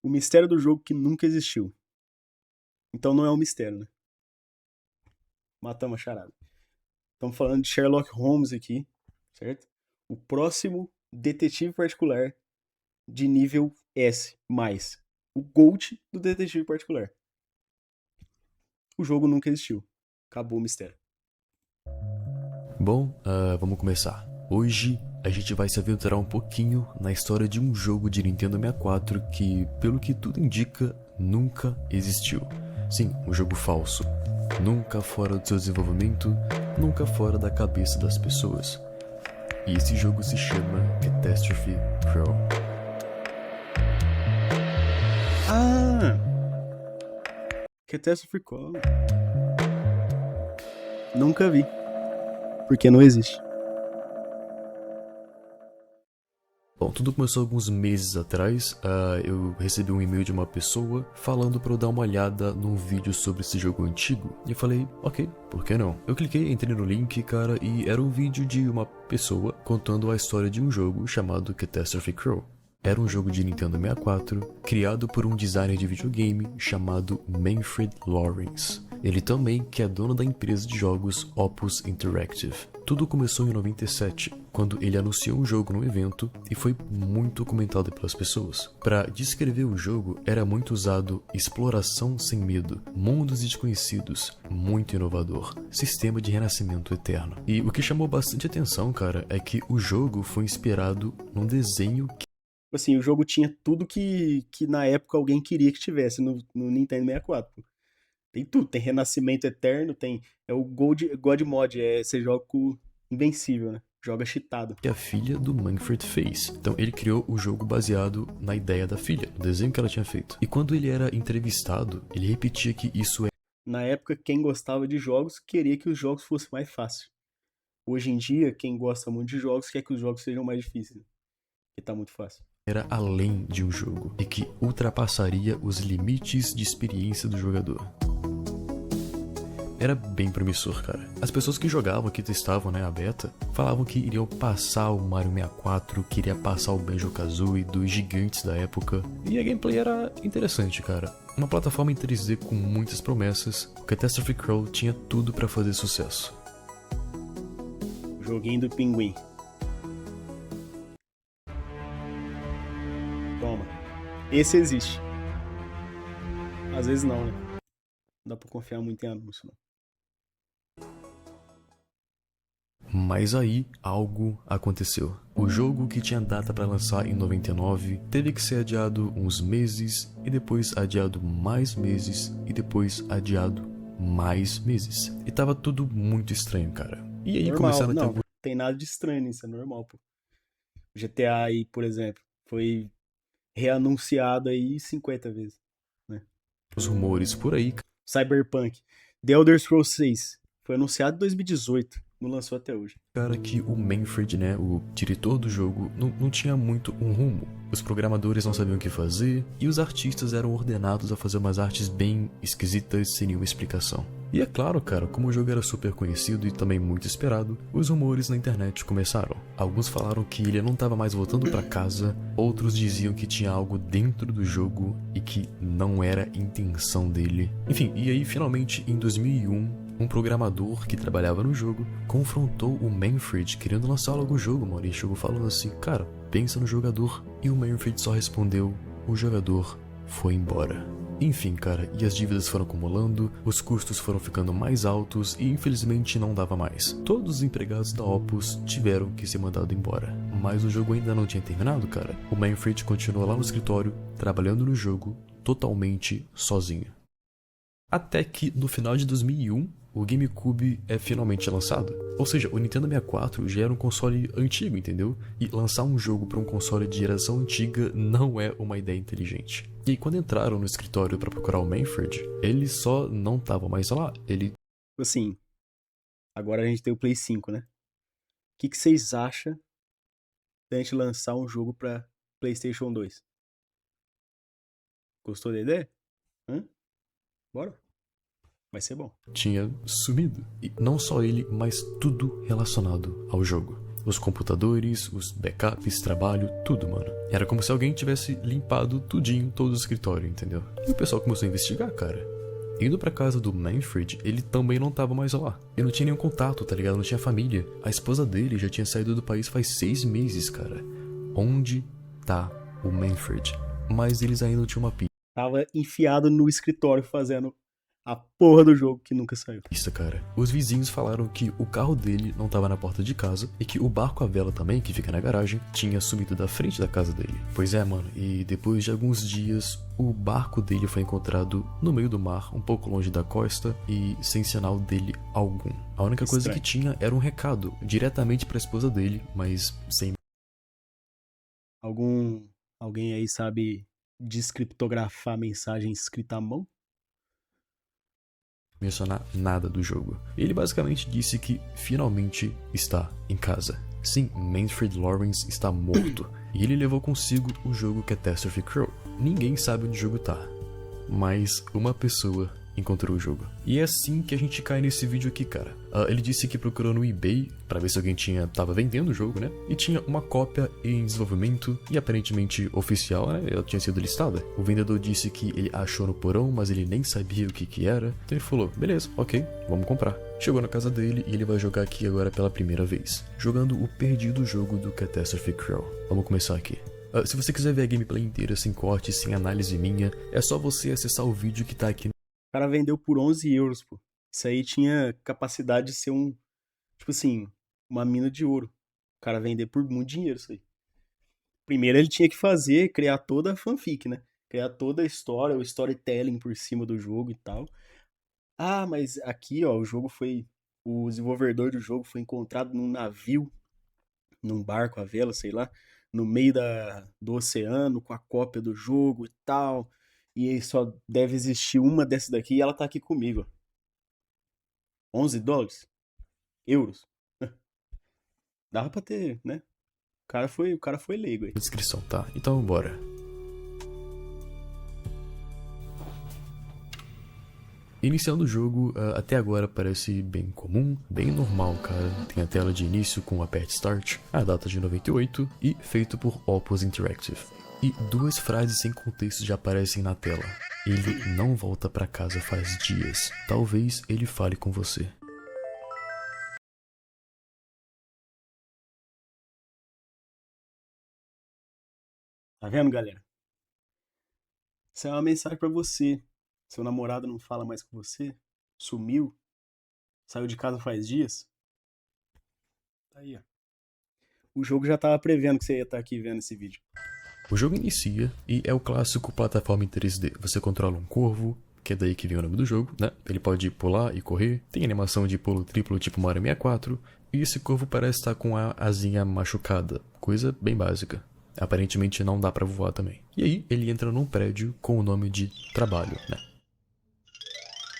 O mistério do jogo que nunca existiu. Então não é um mistério, né? Matamos a charada. Estamos falando de Sherlock Holmes aqui, certo? O próximo detetive particular de nível S+. O GOAT do detetive particular. O jogo nunca existiu. Acabou o mistério. Bom, vamos começar. Hoje a gente vai se aventurar um pouquinho na história de um jogo de Nintendo 64 que, pelo que tudo indica, nunca existiu. Sim, um jogo falso. Nunca fora do seu desenvolvimento, nunca fora da cabeça das pessoas. E esse jogo se chama Catastrophe Crow. Ah! Catastrophe Call. Nunca vi. Porque não existe. Bom, tudo começou alguns meses atrás. Eu recebi um e-mail de uma pessoa falando pra eu dar uma olhada num vídeo sobre esse jogo antigo. E eu falei, ok, por que não? Eu cliquei, entrei no link, cara, e era um vídeo de uma pessoa contando a história de um jogo chamado Catastrophe Crow. Era um jogo de Nintendo 64, criado por um designer de videogame chamado Manfred Lawrence. Ele também que é dono da empresa de jogos Opus Interactive. Tudo começou em 97, quando ele anunciou um jogo num evento e foi muito comentado pelas pessoas. Para descrever o jogo, era muito usado exploração sem medo, mundos desconhecidos, muito inovador, sistema de renascimento eterno. E o que chamou bastante atenção, cara, é que o jogo foi inspirado num desenho Assim, o jogo tinha tudo que na época alguém queria que tivesse no Nintendo 64. Tem tudo, tem Renascimento Eterno, tem. É o God Mod, você joga com Invencível, né? Joga cheatado. que a filha do Manfred fez. Então ele criou o jogo baseado na ideia da filha, no desenho que ela tinha feito. E quando ele era entrevistado, ele repetia que isso Na época, quem gostava de jogos queria que os jogos fossem mais fáceis. Hoje em dia, quem gosta muito de jogos quer que os jogos sejam mais difíceis, né? Porque tá muito fácil. era além de um jogo e que ultrapassaria os limites de experiência do jogador. Era bem promissor, cara. As pessoas que jogavam, que testavam, né, a beta, falavam que iriam passar o Mario 64, que iria passar o Banjo-Kazooie dos gigantes da época. E a gameplay era interessante, cara. Uma plataforma em 3D com muitas promessas, o Catastrophe Crow tinha tudo pra fazer sucesso. O joguinho do pinguim. Toma. Esse existe. Às vezes não, né? Não dá pra confiar muito em anúncio, não. Mas aí algo aconteceu. O jogo que tinha data para lançar em 99 teve que ser adiado uns meses e depois adiado mais meses e depois adiado mais meses. E tava tudo muito estranho, cara. E aí Normal. começaram a ter Não, tem nada de estranho nisso, é normal, pô. O GTA aí, por exemplo, foi reanunciado aí 50 vezes, né? alguns rumores por aí, Cyberpunk. The Elder Scrolls 6 foi anunciado em 2018, não lançou até hoje. cara, que o Manfred, né, o diretor do jogo, não tinha muito um rumo. Os programadores não sabiam o que fazer e os artistas eram ordenados a fazer umas artes bem esquisitas sem nenhuma explicação. E é claro, cara, como o jogo era super conhecido e também muito esperado, os rumores na internet começaram. Alguns falaram que ele não estava mais voltando para casa, outros diziam que tinha algo dentro do jogo e que não era intenção dele. Enfim, e aí finalmente em 2001, um programador que trabalhava no jogo confrontou o Manfred querendo lançar logo o jogo, mano. E chegou falando assim, cara, pensa no jogador. E o Manfred só respondeu, o jogador foi embora. Enfim, cara, e as dívidas foram acumulando, os custos foram ficando mais altos e infelizmente não dava mais. Todos os empregados da Opus tiveram que ser mandados embora. Mas o jogo ainda não tinha terminado, cara. O Manfred continuou lá no escritório, trabalhando no jogo, totalmente sozinho. Até que no final de 2001, o GameCube é finalmente lançado. Ou seja, o Nintendo 64 já era um console antigo, entendeu? E lançar um jogo para um console de geração antiga não é uma ideia inteligente. E aí, quando entraram no escritório para procurar o Manfred, ele só não tava mais lá. Ele Assim, agora a gente tem o Play 5, né? O que vocês acham da gente lançar um jogo pra PlayStation 2? Gostou da ideia? Hã? Bora? Vai ser bom. tinha sumido. E não só ele, mas tudo relacionado ao jogo. Os computadores, os backups, trabalho, tudo, mano. Era como se alguém tivesse limpado tudinho, todo o escritório, entendeu? E o pessoal começou a investigar, cara. Indo pra casa do Manfred, ele também não tava mais lá. Ele não tinha nenhum contato, tá ligado? Não tinha família. A esposa dele já tinha saído do país faz 6 meses, cara. Onde tá o Manfred? Mas eles ainda não tinham uma Tava enfiado no escritório fazendo a porra do jogo que nunca saiu. pista, cara. Os vizinhos falaram que o carro dele não tava na porta de casa e que o barco à vela também, que fica na garagem, tinha sumido da frente da casa dele. Pois é, mano, e depois de alguns dias, o barco dele foi encontrado no meio do mar, um pouco longe da costa e sem sinal dele algum. A única coisa que tinha era um recado diretamente pra esposa dele, mas sem Alguém aí sabe descriptografar mensagem escrita à mão? mencionar nada do jogo. Ele basicamente disse que finalmente está em casa. Sim, Manfred Lawrence está morto. E ele levou consigo o jogo Catastrophe Crow. Ninguém sabe onde o jogo tá, mas uma pessoa encontrou o jogo. E é assim que a gente cai nesse vídeo aqui, cara. Ele disse que procurou no eBay pra ver se alguém tava vendendo o jogo, né? E tinha uma cópia em desenvolvimento e aparentemente oficial, né? Ela tinha sido listada. O vendedor disse que ele achou no porão, mas ele nem sabia o que era. Então ele falou, beleza, ok, vamos comprar. Chegou na casa dele e ele vai jogar aqui agora pela primeira vez, jogando o perdido jogo do Catastrophe Crow. Vamos começar aqui. Se você quiser ver a gameplay inteira, sem corte, sem análise minha, é só você acessar o vídeo que tá aqui. O cara vendeu por 11 euros, pô. Isso aí tinha capacidade de ser tipo assim, uma mina de ouro. O cara vender por muito dinheiro isso aí. Primeiro ele tinha que criar toda a fanfic, né? Criar toda a história, o storytelling por cima do jogo e tal. Ah, mas aqui, ó, o desenvolvedor do jogo foi encontrado num navio, num barco à vela, sei lá, no meio do oceano, com a cópia do jogo e tal. E aí só deve existir uma dessa daqui e ela tá aqui comigo. 11 dólares? Euros? Dava pra ter, né? O cara foi leigo aí. Descrição, tá? Então bora. Iniciando o jogo, até agora parece bem comum, bem normal, cara. Tem a tela de início com o aperte Start, a data de 98 e feito por Opus Interactive. E 2 frases sem contexto já aparecem na tela. Ele não volta pra casa faz dias. Talvez ele fale com você. Tá vendo, galera? Isso é uma mensagem pra você. Seu namorado não fala mais com você? Sumiu? Saiu de casa faz dias? Tá aí, ó. O jogo já tava prevendo que você ia estar aqui vendo esse vídeo. O jogo inicia e é o clássico plataforma em 3D. Você controla um corvo, que é daí que vem o nome do jogo, né? Ele pode pular e correr, tem animação de pulo triplo tipo Mario 64, e esse corvo parece estar com a asinha machucada, coisa bem básica. Aparentemente não dá pra voar também. E aí ele entra num prédio com o nome de trabalho, né?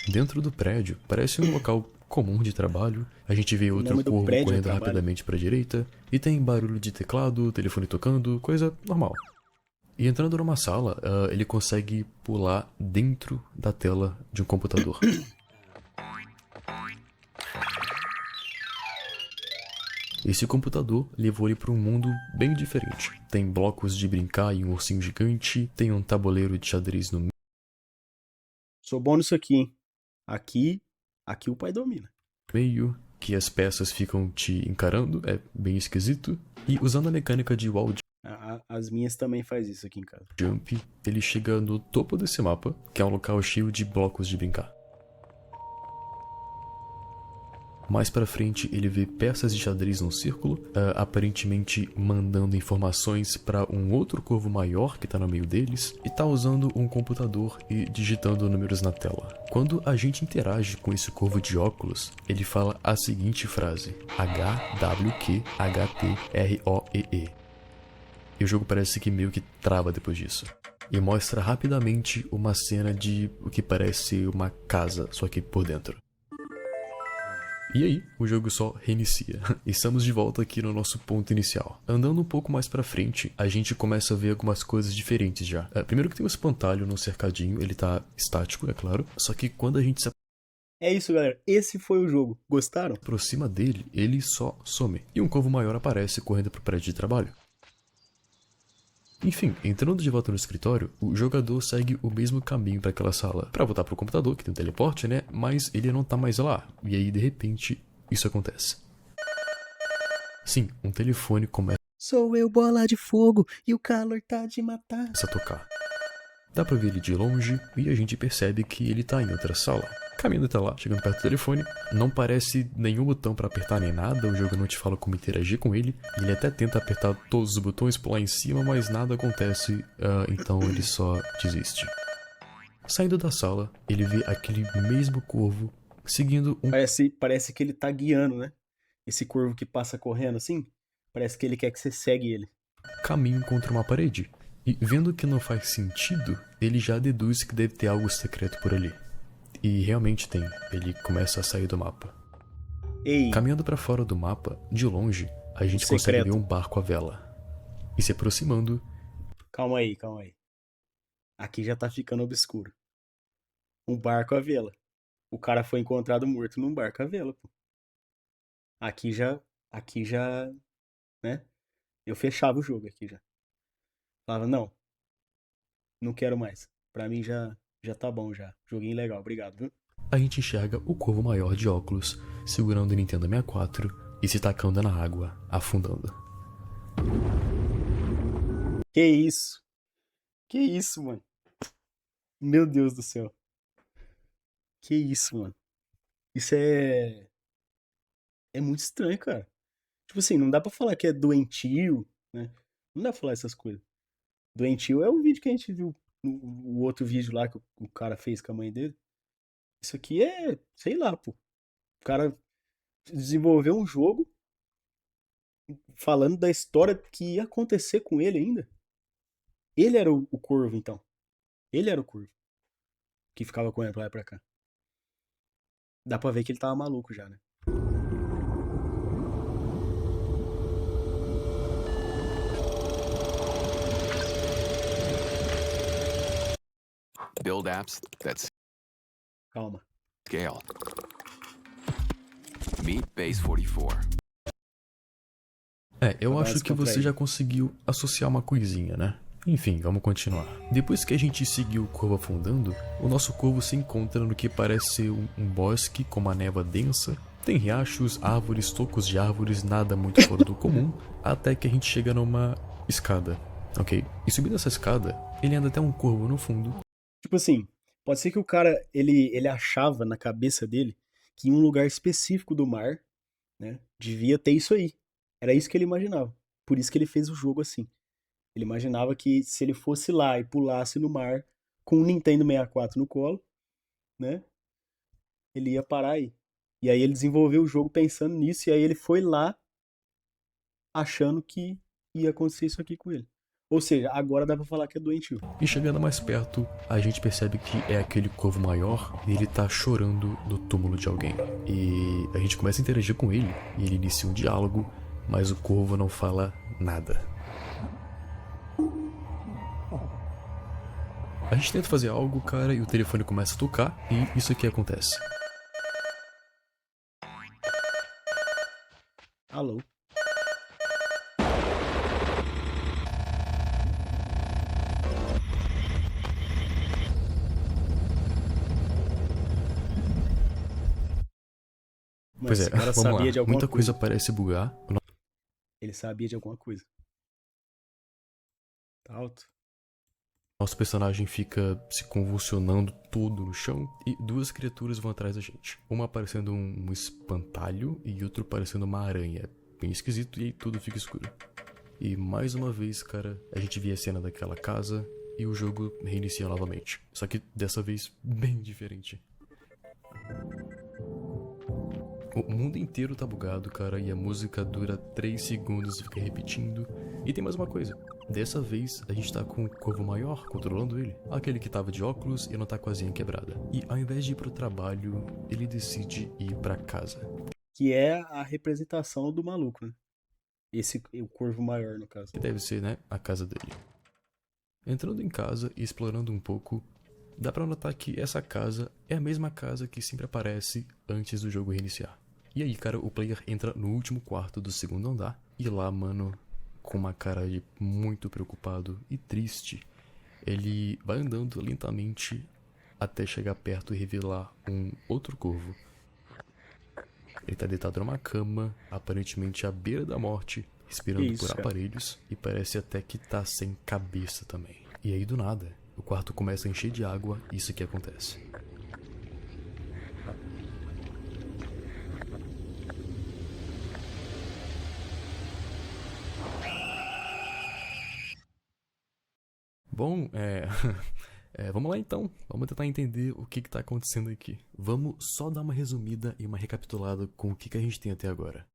Dentro do prédio, parece um local comum de trabalho. A gente vê outro corvo correndo rapidamente pra direita, e tem barulho de teclado, telefone tocando, coisa normal. E entrando numa sala, ele consegue pular dentro da tela de um computador. Esse computador levou ele para um mundo bem diferente. Tem blocos de brincar e um ursinho gigante, tem um tabuleiro de xadrez no meio. Sou bom nisso aqui, hein? Aqui o pai domina. Meio, que as peças ficam te encarando, é bem esquisito. E usando a mecânica de wall As minhas também faz isso aqui em casa. jump, ele chega no topo desse mapa, que é um local cheio de blocos de brincar. Mais pra frente, ele vê peças de xadrez num círculo, aparentemente mandando informações pra um outro corvo maior que tá no meio deles, e tá usando um computador e digitando números na tela. Quando a gente interage com esse corvo de óculos, ele fala a seguinte frase: HWQHTROEE. E o jogo parece que meio que trava depois disso. E mostra rapidamente uma cena de o que parece uma casa, só que por dentro. E aí, o jogo só reinicia. Estamos de volta aqui no nosso ponto inicial. Andando um pouco mais pra frente, a gente começa a ver algumas coisas diferentes já. Primeiro que tem um espantalho no cercadinho, ele tá estático, é claro. Só que quando a gente se É isso, galera. Esse foi o jogo. Gostaram? Aproxima dele, ele só some. E um corvo maior aparece correndo pro prédio de trabalho. Enfim, entrando de volta no escritório, o jogador segue o mesmo caminho para aquela sala. Para voltar pro computador, que tem um teleporte, né? Mas ele não tá mais lá. E aí, de repente, isso acontece. Sim, um telefone começa Sou eu, bola de fogo, e o calor tá de matar. a tocar. Dá pra ver ele de longe e a gente percebe que ele tá em outra sala. Caminhando até lá, chegando perto do telefone, não parece nenhum botão pra apertar nem nada, o jogo não te fala como interagir com ele. Ele até tenta apertar todos os botões, pular em cima, mas nada acontece, então ele só desiste. Saindo da sala, ele vê aquele mesmo corvo seguindo um Parece que ele tá guiando, né? Esse corvo que passa correndo assim. Parece que ele quer que você segue ele. caminho contra uma parede. E vendo que não faz sentido, ele já deduz que deve ter algo secreto por ali. E realmente tem, ele começa a sair do mapa. Ei, Caminhando pra fora do mapa, de longe, a gente consegue secreto. ver um barco à vela. E se aproximando, Calma aí, calma aí. Aqui já tá ficando obscuro. Um barco à vela. O cara foi encontrado morto num barco à vela, pô. Aqui já, aqui já, né? Eu fechava o jogo aqui já. Falava, não, não quero mais. Pra mim já tá bom já. Joguinho legal, obrigado, viu? a gente enxerga o corvo maior de óculos, segurando o Nintendo 64 e se tacando na água, afundando. Que isso? Que isso, mano? Meu Deus do céu. Que isso, mano? Isso é muito estranho, cara. Tipo assim, não dá pra falar que é doentio, né? Não dá pra falar essas coisas. Doentio é o vídeo que a gente viu, o outro vídeo lá que o cara fez com a mãe dele. Isso aqui é, sei lá, pô. O cara desenvolveu um jogo falando da história que ia acontecer com ele ainda. Ele era o corvo, então. Ele era o corvo que ficava com ele pra lá e pra cá. Dá pra ver que ele tava maluco já, né? Build apps that Calma. scale. Meet Base 44. Eu Vou dar uma acho que você descontraída. já conseguiu associar uma coisinha, né? Enfim, vamos continuar. Depois que a gente seguiu o corvo afundando, o nosso corvo se encontra no que parece ser um bosque com uma névoa densa. Tem riachos, árvores, tocos de árvores, nada muito fora do comum, até que a gente chega numa escada, ok? E subindo essa escada, ele anda até um corvo no fundo. Tipo assim, pode ser que o cara, ele achava na cabeça dele que em um lugar específico do mar, né, devia ter isso aí. Era isso que ele imaginava. Por isso que ele fez o jogo assim. Ele imaginava que se ele fosse lá e pulasse no mar com um Nintendo 64 no colo, né, ele ia parar aí. E aí ele desenvolveu o jogo pensando nisso, e aí ele foi lá achando que ia acontecer isso aqui com ele. Ou seja, agora dá pra falar que é doentio. E chegando mais perto, a gente percebe que é aquele corvo maior e ele tá chorando no túmulo de alguém. E a gente começa a interagir com ele e ele inicia um diálogo, mas o corvo não fala nada. A gente tenta fazer algo, cara, e o telefone começa a tocar e isso aqui acontece. Alô? Mano, Pois é, esse cara vamos lá. sabia de alguma Muita coisa coisa. parece bugar. O Ele sabia de alguma coisa. Tá alto? nosso personagem fica se convulsionando todo no chão e duas criaturas vão atrás da gente. Uma parecendo um espantalho e outro parecendo uma aranha. Bem esquisito e aí tudo fica escuro. E mais uma vez, cara, a gente vê a cena daquela casa e o jogo reinicia novamente. Só que dessa vez bem diferente. O mundo inteiro tá bugado, cara, e a música dura 3 segundos e fica repetindo. E tem mais uma coisa. Dessa vez, a gente tá com o corvo maior controlando ele. Aquele que tava de óculos e não tá com a asinha quebrada. E ao invés de ir pro trabalho, ele decide ir pra casa. Que é a representação do maluco, né? O corvo maior, no caso. Que deve ser, né, a casa dele. Entrando em casa e explorando um pouco, Dá pra notar que essa casa é a mesma casa que sempre aparece antes do jogo reiniciar. E aí, cara, o player entra no último quarto do segundo andar e lá, mano, com uma cara de muito preocupado e triste, ele vai andando lentamente até chegar perto e revelar um outro corvo. Ele tá deitado numa cama, aparentemente à beira da morte, Que respirando isso, por cara? aparelhos e parece até que tá sem cabeça também. E aí, do nada, o quarto começa a encher de água e isso que acontece. Bom, vamos lá então. Vamos tentar entender o que tá acontecendo aqui. Vamos só dar uma resumida e uma recapitulada com o que a gente tem até agora.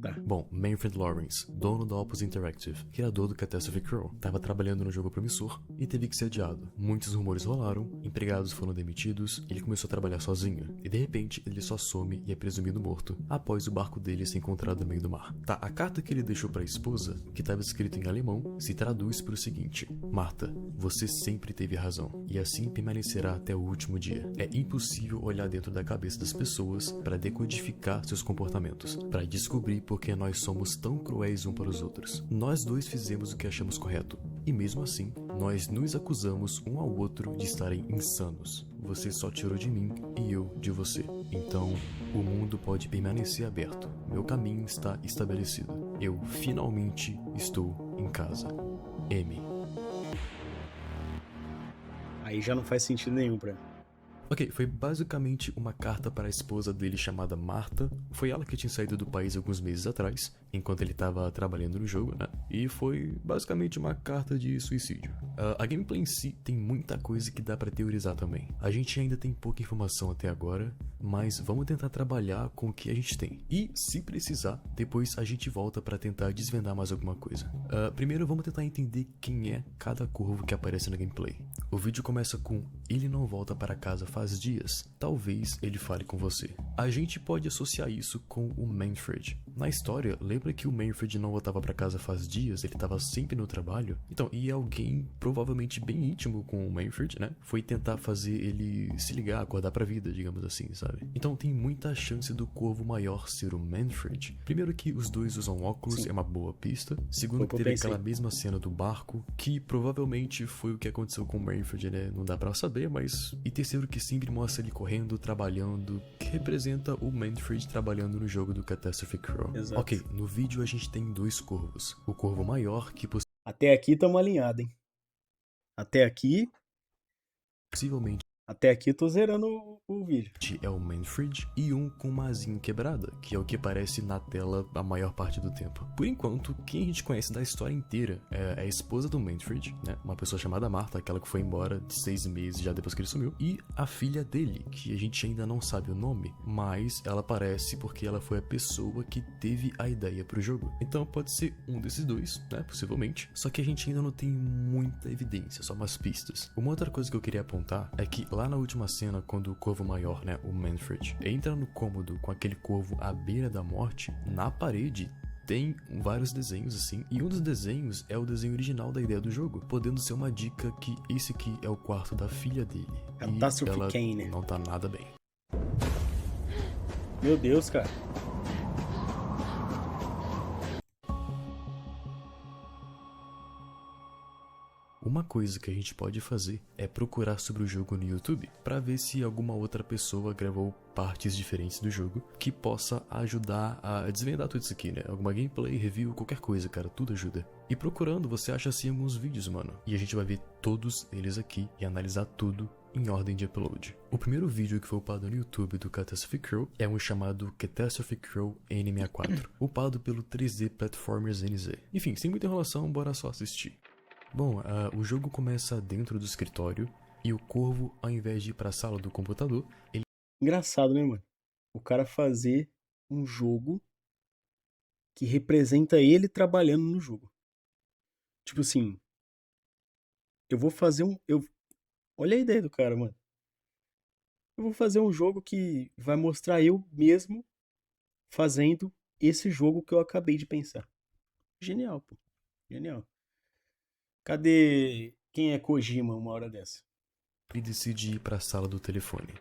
Tá. Bom, Manfred Lawrence, dono da Opus Interactive, criador do Catastrophe Crow, estava trabalhando no jogo promissor e teve que ser adiado. Muitos rumores rolaram, empregados foram demitidos, ele começou a trabalhar sozinho, e de repente ele só some e é presumido morto após o barco dele ser encontrado no meio do mar. Tá, a carta que ele deixou para a esposa, que estava escrita em alemão, se traduz para o seguinte: Marta, você sempre teve razão, e assim permanecerá até o último dia. É impossível olhar dentro da cabeça das pessoas para decodificar seus comportamentos, para descobrir por que nós somos tão cruéis um para os outros. Nós dois fizemos o que achamos correto, e mesmo assim, nós nos acusamos um ao outro de estarem insanos. Você só tirou de mim e eu de você. Então, o mundo pode permanecer aberto. Meu caminho está estabelecido. Eu finalmente estou em casa. M. Aí já não faz sentido nenhum pra mim. Ok, foi basicamente uma carta para a esposa dele chamada Marta. Foi ela que tinha saído do país alguns meses atrás, enquanto ele estava trabalhando no jogo, né? E foi basicamente uma carta de suicídio. A gameplay em si tem muita coisa que dá para teorizar também. A gente ainda tem pouca informação até agora, mas vamos tentar trabalhar com o que a gente tem. E, se precisar, depois a gente volta para tentar desvendar mais alguma coisa. Primeiro vamos tentar entender quem é cada corvo que aparece na gameplay. O vídeo começa com: ele não volta para casa faz dias, talvez ele fale com você. A gente pode associar isso com o Manfred. Na história, lembra que o Manfred não voltava para casa faz dias, ele estava sempre no trabalho? Então, e alguém provavelmente bem íntimo com o Manfred, né, foi tentar fazer ele se ligar, acordar pra vida, digamos assim, sabe? Então tem muita chance do corvo maior ser o Manfred. Primeiro que os dois usam óculos, Sim. é uma boa pista. Segundo Foi o que que eu teve pensei. aquela mesma cena do barco, que provavelmente foi o que aconteceu com o Manfred, né? Não dá pra saber, mas... E terceiro que sempre mostra ele correndo, trabalhando, que representa o Manfred trabalhando no jogo do Catastrophe Crow. Exato. Ok, no vídeo a gente tem dois corvos. O corvo maior, que Até aqui tamo alinhado, hein? Até aqui possivelmente eu tô zerando o vídeo. é o Manfred, e um com uma asinha quebrada, que é o que aparece na tela a maior parte do tempo. Por enquanto, quem a gente conhece da história inteira é a esposa do Manfred, né? Uma pessoa chamada Marta, aquela que foi embora de 6 meses já depois que ele sumiu, e a filha dele, que a gente ainda não sabe o nome, mas ela aparece porque ela foi a pessoa que teve a ideia pro jogo. Então pode ser um desses dois, né? Possivelmente. Só que a gente ainda não tem muita evidência, só umas pistas. Uma outra coisa que eu queria apontar é que lá na última cena, quando o corvo maior, né, o Manfred, entra no cômodo com aquele corvo à beira da morte, na parede tem vários desenhos assim, e um dos desenhos é o desenho original da ideia do jogo, podendo ser uma dica que esse aqui é o quarto da filha dele. Catastrophe E ela Kane. não tá nada bem. Meu Deus, cara. Uma coisa que a gente pode fazer é procurar sobre o jogo no YouTube para ver se alguma outra pessoa gravou partes diferentes do jogo que possa ajudar a desvendar tudo isso aqui, né? Alguma gameplay, review, qualquer coisa, cara, tudo ajuda. E procurando, você acha assim alguns vídeos, mano. E a gente vai ver todos eles aqui e analisar tudo em ordem de upload. O primeiro vídeo que foi upado no YouTube do Catastrophe Crow é um chamado Catastrophe Crow N64, upado pelo 3D Platformers NZ. Enfim, sem muita enrolação, bora só assistir. Bom, o jogo começa dentro do escritório e o corvo, ao invés de ir para a sala do computador, ele Engraçado, né, mano? O cara fazer um jogo que representa ele trabalhando no jogo. Tipo assim, eu vou fazer um. Olha a ideia do cara, mano. Eu vou fazer um jogo que vai mostrar eu mesmo fazendo esse jogo que eu acabei de pensar. Genial, pô. Genial. Cadê quem é Kojima uma hora dessa? e decide ir pra sala do telefone.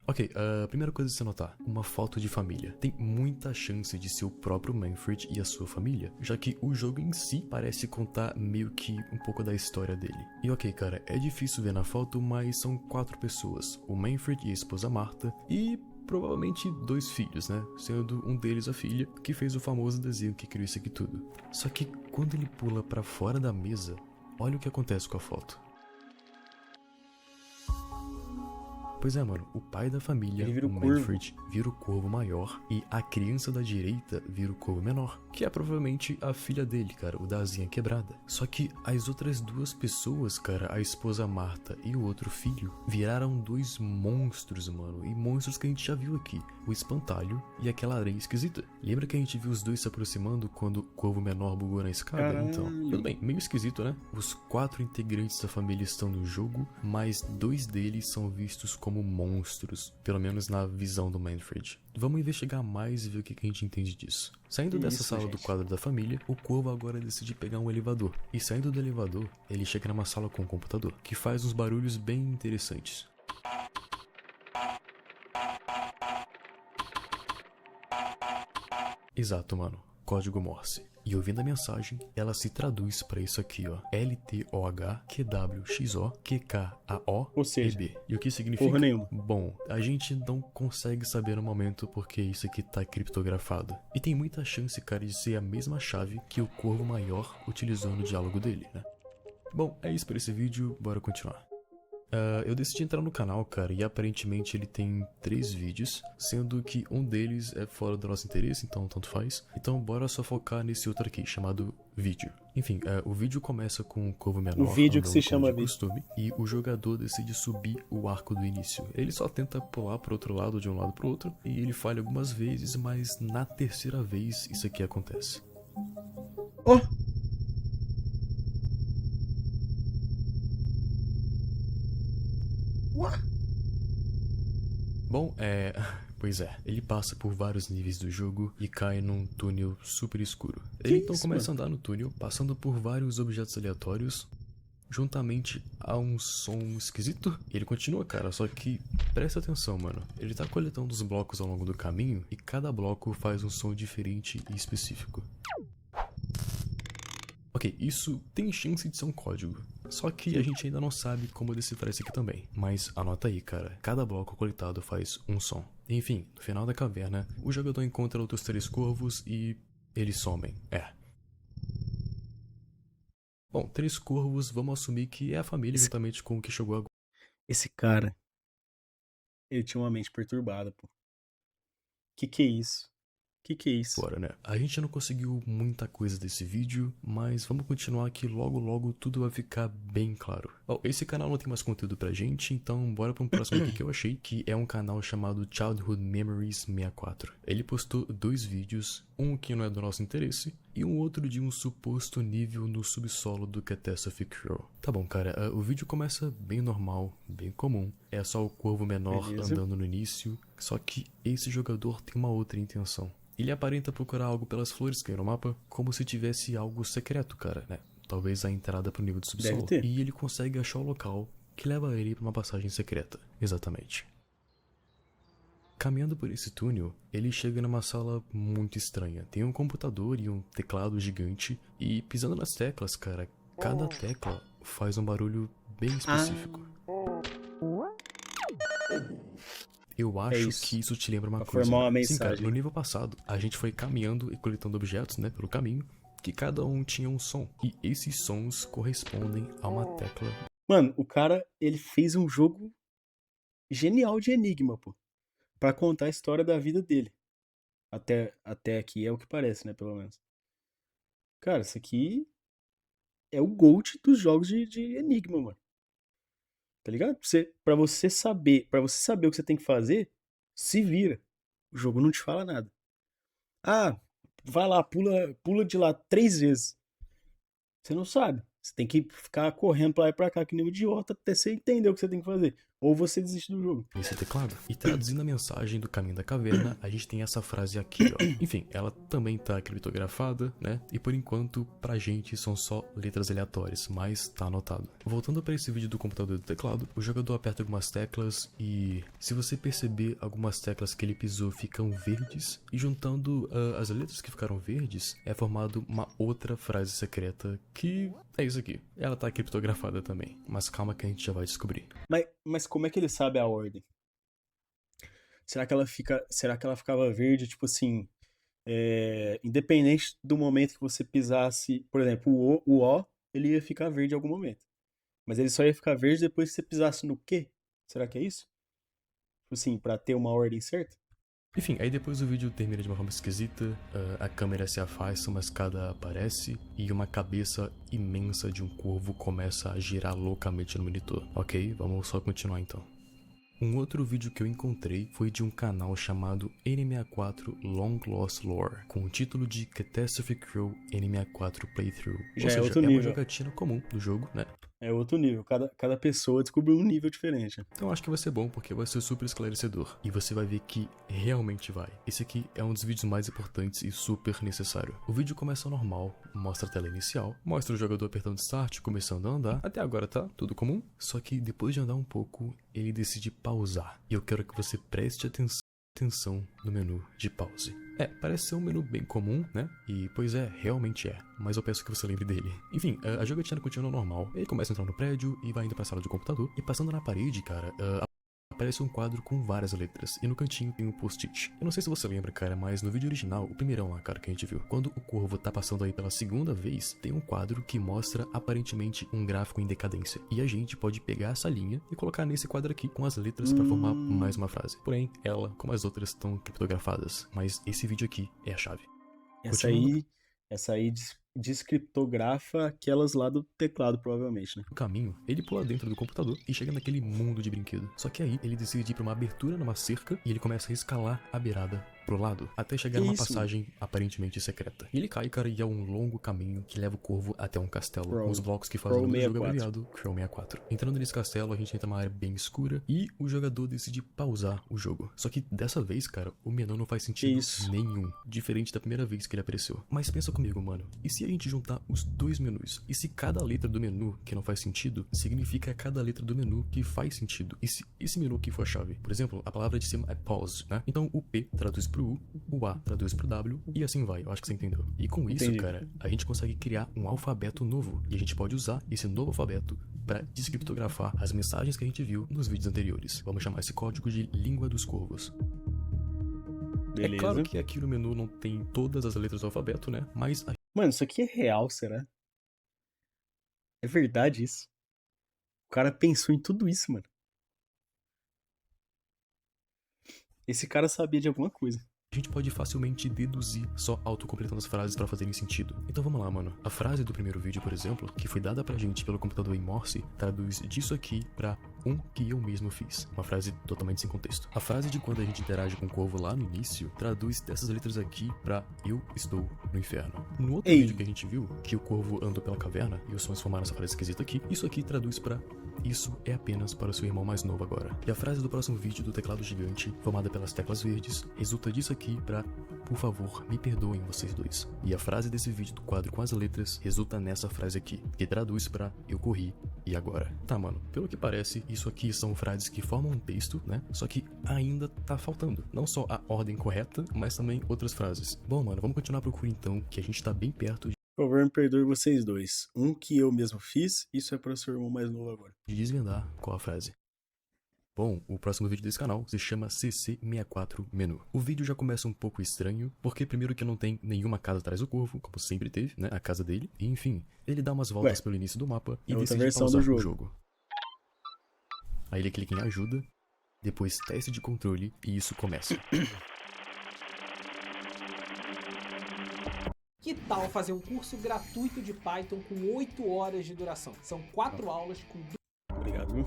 Ok, a primeira coisa a se notar, uma foto de família. Tem muita chance de ser o próprio Manfred e a sua família, já que o jogo em si parece contar meio que um pouco da história dele. E ok, cara, é difícil ver na foto, mas são 4 pessoas, o Manfred e a esposa Martha, e provavelmente 2 filhos, né? Sendo um deles a filha, que fez o famoso desenho que criou isso aqui tudo. Só que quando ele pula pra fora da mesa, olha o que acontece com a foto. Pois é, mano, o pai da família, Ele vira o o corvo. Manfred, vira o corvo maior e a criança da direita vira o corvo menor, que é provavelmente a filha dele, cara, o da asinha quebrada. Só que as outras 2 pessoas, cara, a esposa Martha e o outro filho, viraram 2 monstros, mano, e monstros que a gente já viu aqui, o espantalho e aquela areia esquisita. Lembra que a gente viu os 2 se aproximando quando o corvo menor bugou na escada? Caralho. Então, tudo bem, meio esquisito, né? Os 4 integrantes da família estão no jogo, mas 2 deles são vistos como monstros, pelo menos na visão do Manfred. Vamos investigar mais e ver o que a gente entende disso. Saindo Que dessa isso, sala do gente? quadro da família, o corvo agora decide pegar um elevador. E saindo do elevador, ele chega numa sala com um computador, que faz uns barulhos bem interessantes. Exato, mano. Código Morse. E ouvindo a mensagem, ela se traduz pra isso aqui, ó. LTOHQWXOQKAO Ou seja, EB. E o que significa? porra nenhuma. Bom, a gente não consegue saber no momento porque isso aqui tá criptografado. E tem muita chance, cara, de ser a mesma chave que o Corvo Maior utilizou no diálogo dele, né? Bom, é isso por esse vídeo, bora continuar. Eu decidi entrar no canal, cara, e aparentemente ele tem 3 vídeos, sendo que um deles é fora do nosso interesse, então tanto faz. Então bora só focar nesse outro aqui, chamado vídeo. Enfim, o vídeo começa com o corvo menor O vídeo que andando se como chama de vídeo. costume, e o jogador decide subir o arco do início. Ele só tenta pular pro outro lado, de um lado pro outro, e ele falha algumas vezes, mas na terceira vez isso aqui acontece. Oh! Bom, pois é, ele passa por vários níveis do jogo e cai num túnel super escuro. Ele então isso, começa a andar no túnel, passando por vários objetos aleatórios, juntamente a um som esquisito. E ele continua, cara, só que presta atenção, mano. Ele tá coletando os blocos ao longo do caminho e cada bloco faz um som diferente e específico. Ok, isso tem chance de ser um código. Só que a gente ainda não sabe como decifrar isso aqui também. Mas anota aí, cara. Cada bloco coletado faz um som. Enfim, no final da caverna, o jogador encontra outros 3 corvos e eles somem. Bom, 3 corvos, vamos assumir que é a família juntamente com o que chegou agora. Esse cara, ele tinha uma mente perturbada, pô. Que é isso? Que é isso? Agora, né? A gente não conseguiu muita coisa desse vídeo, mas vamos continuar que logo logo tudo vai ficar bem claro. Bom, esse canal não tem mais conteúdo pra gente, então bora pra um próximo aqui que eu achei, que é um canal chamado Childhood Memories 64. Ele postou 2 vídeos, um que não é do nosso interesse, e um outro de um suposto nível no subsolo do Catastrophe Row. Tá bom, cara, o vídeo começa bem normal, bem comum. É só o corvo menor Beleza. andando no início, só que esse jogador tem uma outra intenção. Ele aparenta procurar algo pelas flores que tem no mapa, como se tivesse algo secreto, cara, né? Talvez a entrada pro nível do subsolo. Deve ter. E ele consegue achar o local que leva ele pra uma passagem secreta. Exatamente. Caminhando por esse túnel, ele chega numa sala muito estranha. Tem um computador e um teclado gigante, e pisando nas teclas, cara, cada tecla faz um barulho bem específico. Eu acho isso. que isso te lembra uma Pra coisa. formar uma Sim, cara, mensagem. no nível passado, a gente foi caminhando e coletando objetos, né, pelo caminho, que cada um tinha um som. E esses sons correspondem a uma tecla. Mano, o cara, ele fez um jogo genial de enigma, pô. Pra contar a história da vida dele. Até aqui é o que parece, né, pelo menos. Cara, isso aqui é o GOAT dos jogos de enigma, mano. Tá ligado? Pra você saber o que você tem que fazer, se vira. O jogo não te fala nada. Ah, vai lá, pula de lá 3 vezes. Você não sabe. Você tem que ficar correndo pra lá e pra cá que nem um idiota até você entender o que você tem que fazer. ou você desiste do jogo. Nesse teclado. E traduzindo a mensagem do Caminho da Caverna, a gente tem essa frase aqui, ó. Enfim, ela também tá criptografada, né? E por enquanto, pra gente, são só letras aleatórias, mas tá anotado. Voltando para esse vídeo do computador e do teclado, o jogador aperta algumas teclas e, se você perceber, algumas teclas que ele pisou ficam verdes, e juntando as letras que ficaram verdes, é formado uma outra frase secreta que é isso aqui. Ela tá criptografada também, mas calma que a gente já vai descobrir. Mas como é que ele sabe a ordem? Será que ela ficava verde, tipo assim, independente do momento que você pisasse, por exemplo, o O, ele ia ficar verde em algum momento. Mas ele só ia ficar verde depois que você pisasse no Q? Será que é isso? Tipo assim, pra ter uma ordem certa? Enfim, aí depois o vídeo termina de uma forma esquisita, a câmera se afasta, uma escada aparece e uma cabeça imensa de um corvo começa a girar loucamente no monitor. Ok, vamos só continuar então. Um outro vídeo que eu encontrei foi de um canal chamado N64 Long Lost Lore, com o título de Catastrophe Crew N64 Playthrough. Já Ou seja, outro é uma nível. jogatina comum do jogo, né? É outro nível. Cada pessoa descobriu um nível diferente. Então acho que vai ser bom porque vai ser super esclarecedor. E você vai ver que realmente vai. Esse aqui é um dos vídeos mais importantes e super necessário. O vídeo começa normal, mostra a tela inicial, mostra o jogador apertando start, começando a andar. Até agora tá tudo comum. Só que depois de andar um pouco, ele decide pausar. E eu quero que você preste atenção no menu de pause. Parece ser um menu bem comum, né? E, pois é, realmente é. Mas eu peço que você lembre dele. Enfim, a jogatina continua normal. Ele começa a entrar no prédio e vai indo pra sala de computador. E passando na parede, cara, aparece um quadro com várias letras. E no cantinho tem um post-it. Eu não sei se você lembra, cara, mas no vídeo original, o primeirão lá, cara, que a gente viu, quando o corvo tá passando aí pela segunda vez, tem um quadro que mostra aparentemente um gráfico em decadência. E a gente pode pegar essa linha e colocar nesse quadro aqui com as letras pra formar mais uma frase. Porém, ela, como as outras, estão criptografadas. Mas esse vídeo aqui é a chave. Essa aí descriptografa aquelas lá do teclado, provavelmente, né? No caminho, ele pula dentro do computador e chega naquele mundo de brinquedo. Só que aí, ele decide ir pra uma abertura numa cerca e ele começa a escalar a beirada pro lado, até chegar numa passagem aparentemente secreta. E ele cai, cara, e é um longo caminho que leva o corvo até um castelo, com os blocos que fazem o nome do jogo abreviado Crow 64. Entrando nesse castelo, a gente entra numa área bem escura e o jogador decide pausar o jogo. Só que dessa vez, cara, o menu não faz sentido nenhum, diferente da primeira vez que ele apareceu. Mas pensa comigo, mano, e se a gente juntar os dois menus? E se cada letra do menu que não faz sentido significa cada letra do menu que faz sentido? E se esse menu aqui for a chave? Por exemplo, a palavra de cima é pause, né? Então o P traduz pro U, o A traduz pro W e assim vai. Eu acho que você entendeu. E com isso, cara, a gente consegue criar um alfabeto novo. E a gente pode usar esse novo alfabeto para descriptografar as mensagens que a gente viu nos vídeos anteriores. Vamos chamar esse código de Língua dos Corvos. Beleza. É claro que aqui no menu não tem todas as letras do alfabeto, né? Mas Mano, isso aqui é real, será? É verdade isso? O cara pensou em tudo isso, mano. Esse cara sabia de alguma coisa. a gente pode facilmente deduzir só autocompletando as frases para fazerem sentido. Então vamos lá, mano. A frase do primeiro vídeo, por exemplo, que foi dada pra gente pelo computador em Morse, traduz disso aqui pra um que eu mesmo fiz. Uma frase totalmente sem contexto. A frase de quando a gente interage com o corvo lá no início, traduz dessas letras aqui pra eu estou no inferno. No outro vídeo que a gente viu, que o corvo andou pela caverna e os sons formaram essa frase esquisita aqui, isso aqui traduz pra isso é apenas para o seu irmão mais novo agora. E a frase do próximo vídeo do teclado gigante, formada pelas teclas verdes, resulta disso aqui pra por favor, me perdoem vocês dois. E a frase desse vídeo do quadro com as letras resulta nessa frase aqui, que traduz pra eu corri e agora. Tá, mano, pelo que parece, isso aqui são frases que formam um texto, né? Só que ainda tá faltando. Não só a ordem correta, mas também outras frases. Bom, mano, vamos continuar a procura então, que a gente tá bem perto Por favor, me perdoe vocês dois. Um que eu mesmo fiz, isso é para o seu irmão mais novo agora. de desvendar qual a frase. Bom, o próximo vídeo desse canal se chama CC64 Menu. O vídeo já começa um pouco estranho, porque primeiro que não tem nenhuma casa atrás do corvo, como sempre teve, né, a casa dele, e enfim, ele dá umas voltas pelo início do mapa e decide pausar o jogo. Aí ele clica em ajuda, depois teste de controle e isso começa. Que tal fazer um curso gratuito de Python com 8 horas de duração? São 4 aulas com... Obrigado, viu?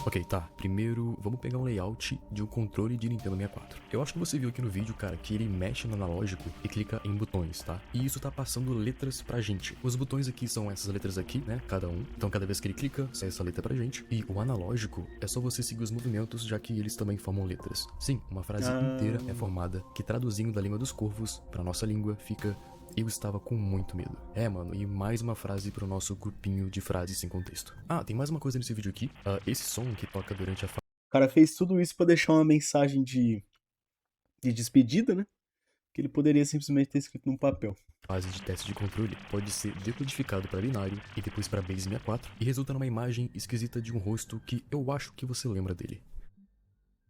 Ok, tá. Primeiro, vamos pegar um layout de um controle de Nintendo 64. Eu acho que você viu aqui no vídeo, cara, que ele mexe no analógico e clica em botões, tá? E isso tá passando letras pra gente. Os botões aqui são essas letras aqui, né? Cada um. Então, cada vez que ele clica, sai essa letra pra gente. E o analógico é só você seguir os movimentos, já que eles também formam letras. Sim, uma frase inteira é formada, que traduzindo da língua dos corvos pra nossa língua fica... Eu estava com muito medo. É, mano, e mais uma frase pro nosso grupinho de frases sem contexto. Ah, tem mais uma coisa nesse vídeo aqui. Esse som que toca durante a O cara fez tudo isso pra deixar uma mensagem de despedida, né? Que ele poderia simplesmente ter escrito num papel. fase de teste de controle pode ser decodificado para binário e depois para base 64 e resulta numa imagem esquisita de um rosto que eu acho que você lembra dele.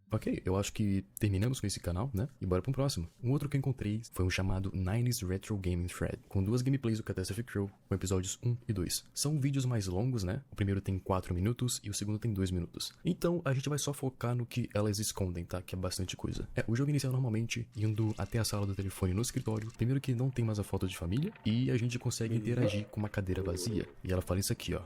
Ok, eu acho que terminamos com esse canal, né? E bora pro próximo. Um outro que eu encontrei foi um chamado 90s Retro Gaming Thread, com 2 gameplays do Catastrophe Crew, com episódios 1 e 2. São vídeos mais longos, né? O primeiro tem 4 minutos e o segundo tem 2 minutos. Então, a gente vai só focar no que elas escondem, tá? Que é bastante coisa. O jogo inicia normalmente indo até a sala do telefone no escritório. Primeiro que não tem mais a foto de família e a gente consegue interagir com uma cadeira vazia. E ela fala isso aqui, ó.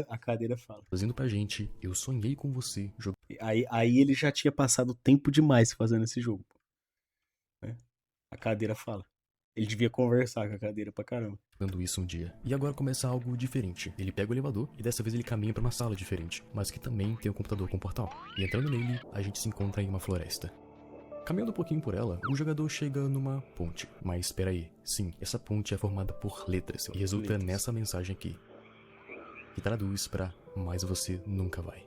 A cadeira fala. Traduzindo pra gente, eu sonhei com você jogando. Aí ele já tinha passado tempo demais fazendo esse jogo. Né? A cadeira fala. Ele devia conversar com a cadeira pra caramba. Isso um dia. E agora começa algo diferente. Ele pega o elevador e dessa vez ele caminha pra uma sala diferente, mas que também tem um computador com portal. E entrando nele, a gente se encontra em uma floresta. Caminhando um pouquinho por ela, o jogador chega numa ponte. Mas espera aí, sim, essa ponte é formada por letras e resulta nessa mensagem aqui, que traduz pra "mais você nunca vai".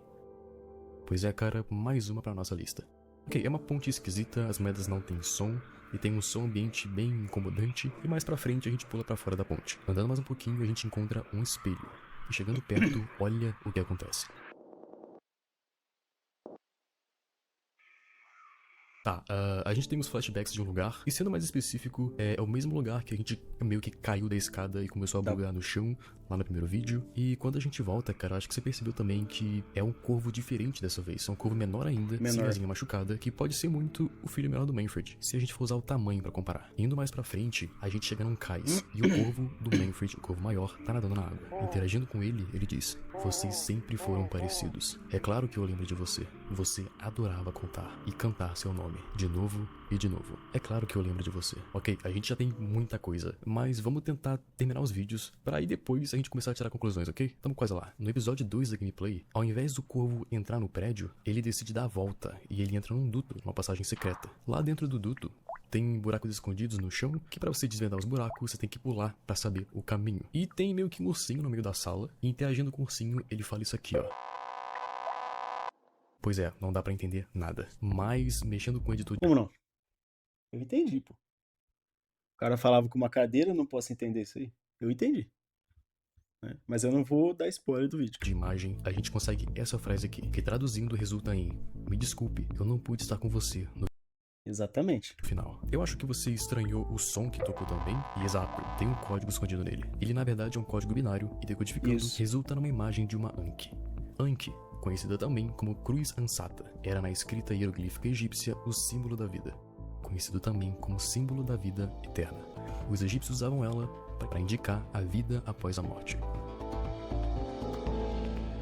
Pois é, cara, mais uma pra nossa lista. Ok, é uma ponte esquisita, as moedas não tem som, e tem um som ambiente bem incomodante, e mais pra frente a gente pula pra fora da ponte. Andando mais um pouquinho, a gente encontra um espelho, e chegando perto, olha o que acontece. Tá, a gente tem os flashbacks de um lugar, e sendo mais específico, é o mesmo lugar que a gente meio que caiu da escada e começou a bugar no chão, lá no primeiro vídeo. E quando a gente volta, cara, acho que você percebeu também que é um corvo diferente dessa vez. É um corvo menor ainda, sem asinha machucada, que pode ser muito o filho menor do Manfred, se a gente for usar o tamanho pra comparar. Indo mais pra frente, a gente chega num cais, e o corvo do Manfred, o corvo maior, tá nadando na água. Interagindo com ele, ele diz: "Vocês sempre foram parecidos. É claro que eu lembro de você. Você adorava contar e cantar seu nome. De novo e de novo. É claro que eu lembro de você." Ok, a gente já tem muita coisa, mas vamos tentar terminar os vídeos pra aí depois a gente começar a tirar conclusões, ok? Tamo quase lá. No episódio 2 da gameplay, ao invés do corvo entrar no prédio, ele decide dar a volta e ele entra num duto, numa passagem secreta. Lá dentro do duto, tem buracos escondidos no chão, que pra você desvendar os buracos, você tem que pular pra saber o caminho. E tem meio que um ursinho no meio da sala, e interagindo com o ursinho, ele fala isso aqui, ó. Pois é, não dá pra entender nada. Mas, mexendo com o editor... Como não? Eu entendi, pô. O cara falava com uma cadeira, eu não posso entender isso aí. Eu entendi. Né? Mas eu não vou dar spoiler do vídeo. De imagem, a gente consegue essa frase aqui, que traduzindo resulta em: "Me desculpe, eu não pude estar com você no Exatamente. final." Eu acho que você estranhou o som que tocou também, e exato, tem um código escondido nele. Ele na verdade é um código binário, e decodificando, resulta numa imagem de uma Anki. Anki, conhecida também como Cruz Ansata, era na escrita hieroglífica egípcia o símbolo da vida, conhecido também como símbolo da vida eterna. Os egípcios usavam ela para indicar a vida após a morte.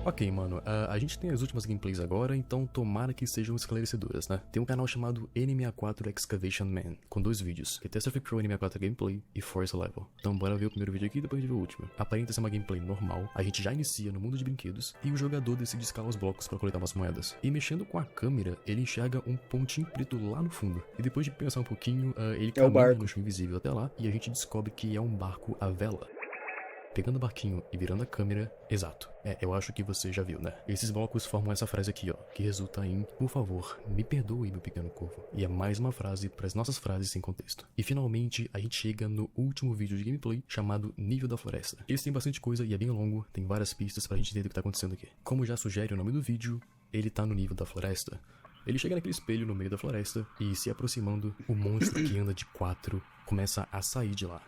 Ok, mano, a gente tem as últimas gameplays agora, então tomara que sejam esclarecedoras, né? Tem um canal chamado N64 Excavation Man, com 2 vídeos, Catastrophe Crew N64 Gameplay e Force Level. Então bora ver o primeiro vídeo aqui e depois a gente vê o último. Aparenta ser uma gameplay normal, a gente já inicia no mundo de brinquedos, e o jogador decide escalar os blocos para coletar umas moedas. E mexendo com a câmera, ele enxerga um pontinho preto lá no fundo. E depois de pensar um pouquinho, ele caminha no chão invisível até lá, e a gente descobre que é um barco à vela. Pegando o barquinho e virando a câmera, exato. Eu acho que você já viu, né? Esses blocos formam essa frase aqui, ó, que resulta em: "Por favor, me perdoe, meu pequeno corvo." E é mais uma frase para as nossas frases sem contexto. E finalmente, a gente chega no último vídeo de gameplay, chamado Nível da Floresta. Esse tem bastante coisa e é bem longo, tem várias pistas pra gente entender o que tá acontecendo aqui. Como já sugere o nome do vídeo, ele tá no nível da floresta. Ele chega naquele espelho no meio da floresta e, se aproximando, o monstro que anda de 4 começa a sair de lá.